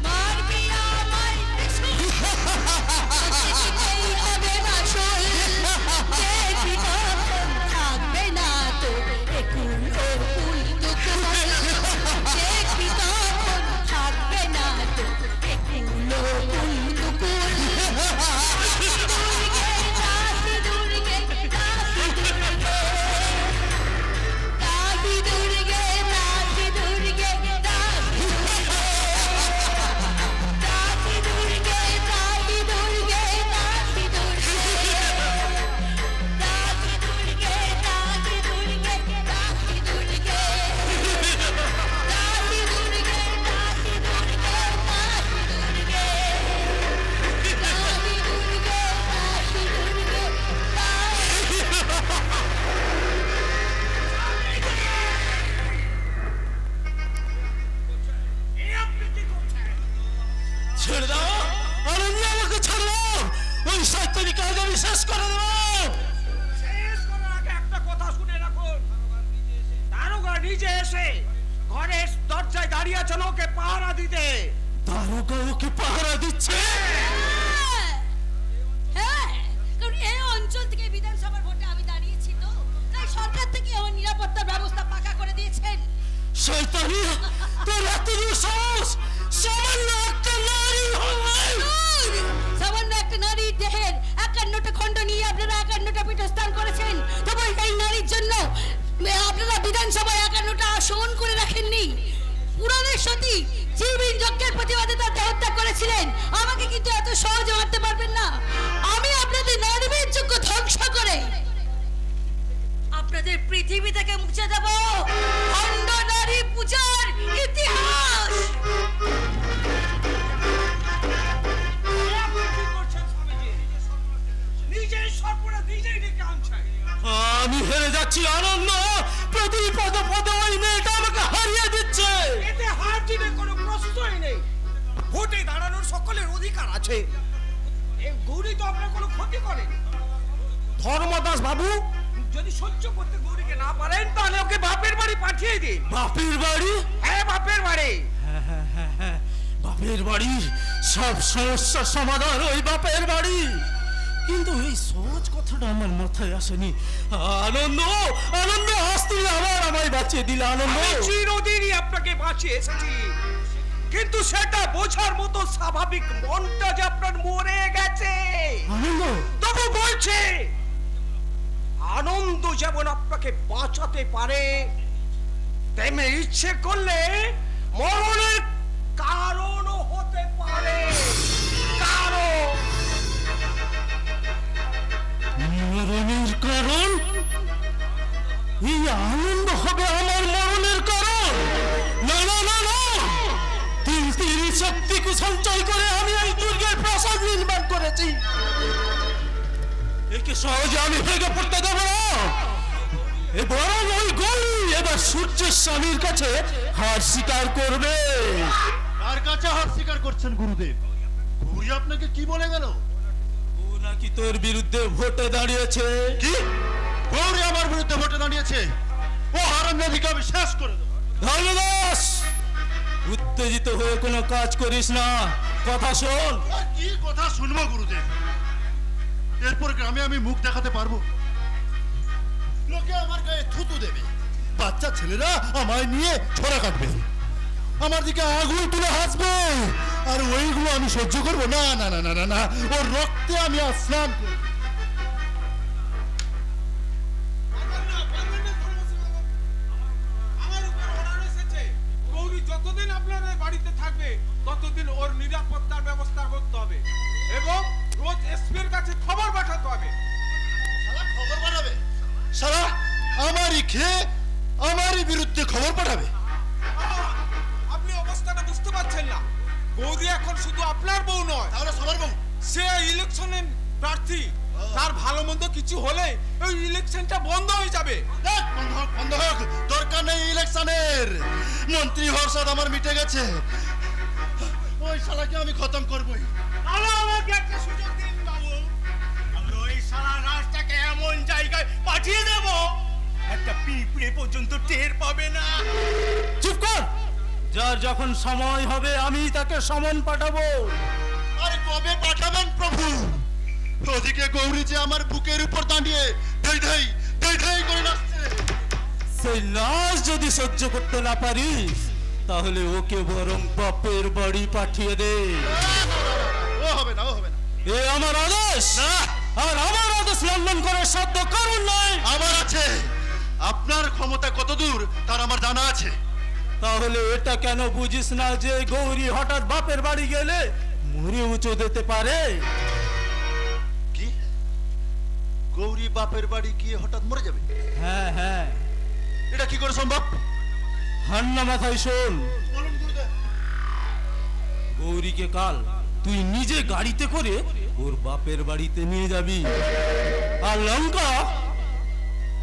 S2: মারবি আমায় ত্রিশূল দিতেই হবে বাসুল দেখবি তখন থাকবে না তো একুল ওকুল দুকুল দেখবি তখন থাকবে না তো একুল ওকুল দুকুল
S9: ছেড়ে দাও আনন্দ, আমাকে ছেড়ে দাও। ওই শয়তানি কাজ আমি শেষ করে দেবো।
S1: শেষ করার আগে একটা কথা শুনে রাখুন, দারোগা নিজে এসে ঘরের দরজায় দাঁড়িয়ে আছেন ওকে পাহারা দিতে।
S9: দারোগা ওকে পাহারা দিচ্ছে?
S2: হ্যাঁ, কারণ এই অঞ্চল থেকে বিধানসভার ভোটে আমি দাঁড়িয়েছি, তো তাই সরকার থেকে আমার নিরাপত্তার ব্যবস্থা পাকা করে দিয়েছেন।
S9: শয়তানি, তোর এত সাহস! সামান্য একটা নারী হওয়ায়,
S2: সামান্য একটা নারীর দেহের 51টা খণ্ড নিয়ে আপনারা 51টা পীঠস্থান করেছেন, তবে এই নারীর জন্য আপনারা বিধানসভায় 51টা আসন করে রাখেননি। পুরাণের সতী জীবন যজ্ঞের প্রতিবাদে তার দেহত্যাগ করেছিলেন। আমাকে কিন্তু এত সহজে মারতে পারবেন না। আমি আপনাদের নারীর যোগ্য ধ্বংস করে আপনাদের পৃথিবী থেকে মুছে দেব খণ্ড নারী পূজার ইতিহাস।
S9: আমি হেরে যাচ্ছি আনন্দ। প্রতি পদে পদে ওই মেয়েটা আমাকে হারিয়ে দিচ্ছে।
S1: এতে হার জিতে কোনো প্রশ্নই নেই। ভোটে দাঁড়ানোর সকলের অধিকার আছে। এই গৌরী তো আপনার কোনো ক্ষতি করেনি। ধর্মদাস বাবু যদি সহ্য করতে গৌরীকে না পারেন, তাহলে ওকে বাপের বাড়ি পাঠিয়ে দিন।
S9: বাপের বাড়ি?
S1: হ্যাঁ, বাপের বাড়ি।
S9: হ্যাঁ, বাপের বাড়ির সব সমস্যার সমাধান ওই বাপের বাড়ি। কিন্তু এই সহজ কথাটা আমার মাথায় আসেনি। আনন্দ, আনন্দ, আস্তে আবার আমায় বাঁচিয়ে দিলে। আনন্দ,
S1: চিরদিনই আপনাকে বাঁচিয়ে এসেছি, কিন্তু সেটা বোঝার মতো স্বাভাবিক মনটা যে আপনার মরে গেছে।
S9: আনন্দ,
S1: তবু বলছে আনন্দ যেমন আপনাকে বাঁচাতে পারে, তেমনি ইচ্ছে করলে মরণের কারণও হতে পারে।
S9: মরণের কারণ? এই আনন্দ হবে আমার মরণের কারণ? না না না না, তিল শক্তিকে সঞ্চয় করে আমি এই দুর্গের প্রাসাদ নির্মাণ করেছি। একে সহজে আমি ভেঙে পড়তে দেব না। বরং ওই গৌরী এবার সূর্যের স্বামীর কাছে হার স্বীকার করবে।
S8: কার কাছে হার স্বীকার করছেন গুরুদেব? গৌরী আপনাকে কি বলে গেল?
S9: ও নাকি তোর বিরুদ্ধে ভোটে দাঁড়িয়েছে।
S8: কি? গৌরী আমার বিরুদ্ধে ভোটে দাঁড়িয়েছে? ও হারামজাদিকে আমি শেষ করে দেব।
S9: ধর্মদাস, উত্তেজিত হয়ে কোনো কাজ করিস না, কথা শোন।
S8: কি কথা শুনবো গুরুদেব? এরপর গ্রামে আমি মুখ দেখাতে পারবো? লোকে আমার গায়ে থুতু দেবে, বাচ্চা ছেলেরা আমায় নিয়ে ছোড়া কাটবে, আমার দিকে আগুন তুলে হাসবে, আর ওইগুলো আমি সহ্য করবো না। না না না না না, ওর রক্তে আমি স্নান করব।
S11: যতদিন আপনার বাড়িতে থাকবে ততদিন ওর নিরাপত্তার ব্যবস্থা করতে হবে এবং রোজ এসপির কাছে খবর পাঠাতে হবে।
S8: খবর পাঠাবে? সারা আমারই খেয়ে আমারই বিরুদ্ধে খবর পাঠাবে?
S11: আপনি অবস্থাটা বুঝতে পারছেন না। গৌরী এখন শুধু আপনার বউ নয়,
S8: তাহলে সবার বউ।
S11: সে ইলেকশনের প্রার্থী। তার ভালো মন্দ কিছু হলে ওই ইলেকশনটা বন্ধ হয়ে যাবে।
S8: বন্ধ হোক, দরকার নেই ইলেকশনের। মন্ত্রী হওয়ার সাথে আমার মিটে গেছে। ওই শালাকে আমি খতম করবই।
S11: আমাকে একটা সুযোগ দিন বাবু। আমি ওই শালা রাজটাকে এমন টের পাবে না।
S9: চুপ কর, যার যখন সময় হবে আমি তাকে সমন পাঠাবো।
S8: আরে কবে পাঠাবেন প্রভু? ওদিকে গৌরী যে আমার বুকের উপর দাঁড়িয়ে ঢেই ঢেই ঢেই ঢেই করে নাচছে।
S9: সেই নাচ যদি সহ্য করতে না পারিস তাহলে ওকে বরং বাপের বাড়ি পাঠিয়ে দে।
S8: ও হবে না, ও হবে না।
S9: এ আমার আদেশ, আর আমার আদেশ লঙ্ঘন করার সাধ্য কারণ নয়।
S8: আমার আছে। আপনার ক্ষমতা কত দূর তার আমার জানা আছে।
S9: তাহলে এটা কেন বুঝিস না যে গৌরী হঠাৎ বাপের বাড়ি গেলে মরে উঁচু দিতে পারে?
S8: কি গৌরী বাপের বাড়ি গিয়ে হঠাৎ মরে যাবে?
S9: হ্যাঁ হ্যাঁ,
S8: এটা কি করে সম্ভব?
S9: ঠান্ডা মাথায় শোন। গৌরীকে কাল তুই নিজে গাড়িতে করে ওর বাপের বাড়িতে নিয়ে যাবি। আর লঙ্কা,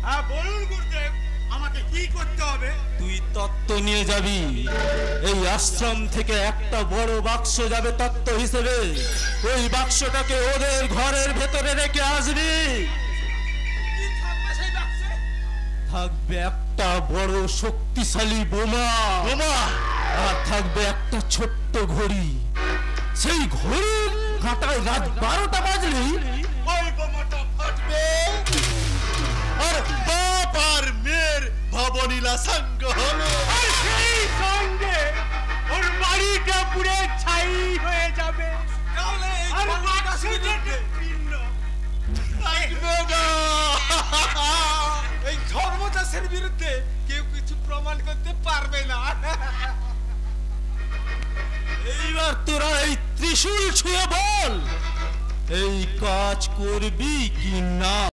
S11: হ্যাঁ বলুন গুরুদেব, আমাকে কি করতে হবে?
S9: তুই তত্ত্ব নিয়ে যাবি। এই আশ্রম থেকে একটা বড় বাক্স যাবে তত্ত্ব হিসেবে। ওই বাক্সটাকে ওদের ঘরের ভেতরে রেখে আসবি। থাকবে একটা বড় শক্তিশালী বোমা, আর থাকবে একটা ছোট্ট ঘড়ি। সেই ঘড়ির কাঁটায় রাত 12টা বাজলেই
S8: ওই বোমাটা ফাটবে আর বাপ আর মেয়ের ভবনীলা সঙ্গ হলো।
S11: আর সেই সঙ্গে ওর বাড়িটা পুড়ে ছাই হয়ে যাবে। আর বাক্সটাকে পিণ্ড
S8: থাকবে না।
S1: এই ধর্মদাসের বিরুদ্ধে কেউ কিছু প্রমাণ করতে পারবে না।
S9: এইবার তোরা এই ত্রিশূল ছুঁয়ে বল, এই কাজ করবি কি না?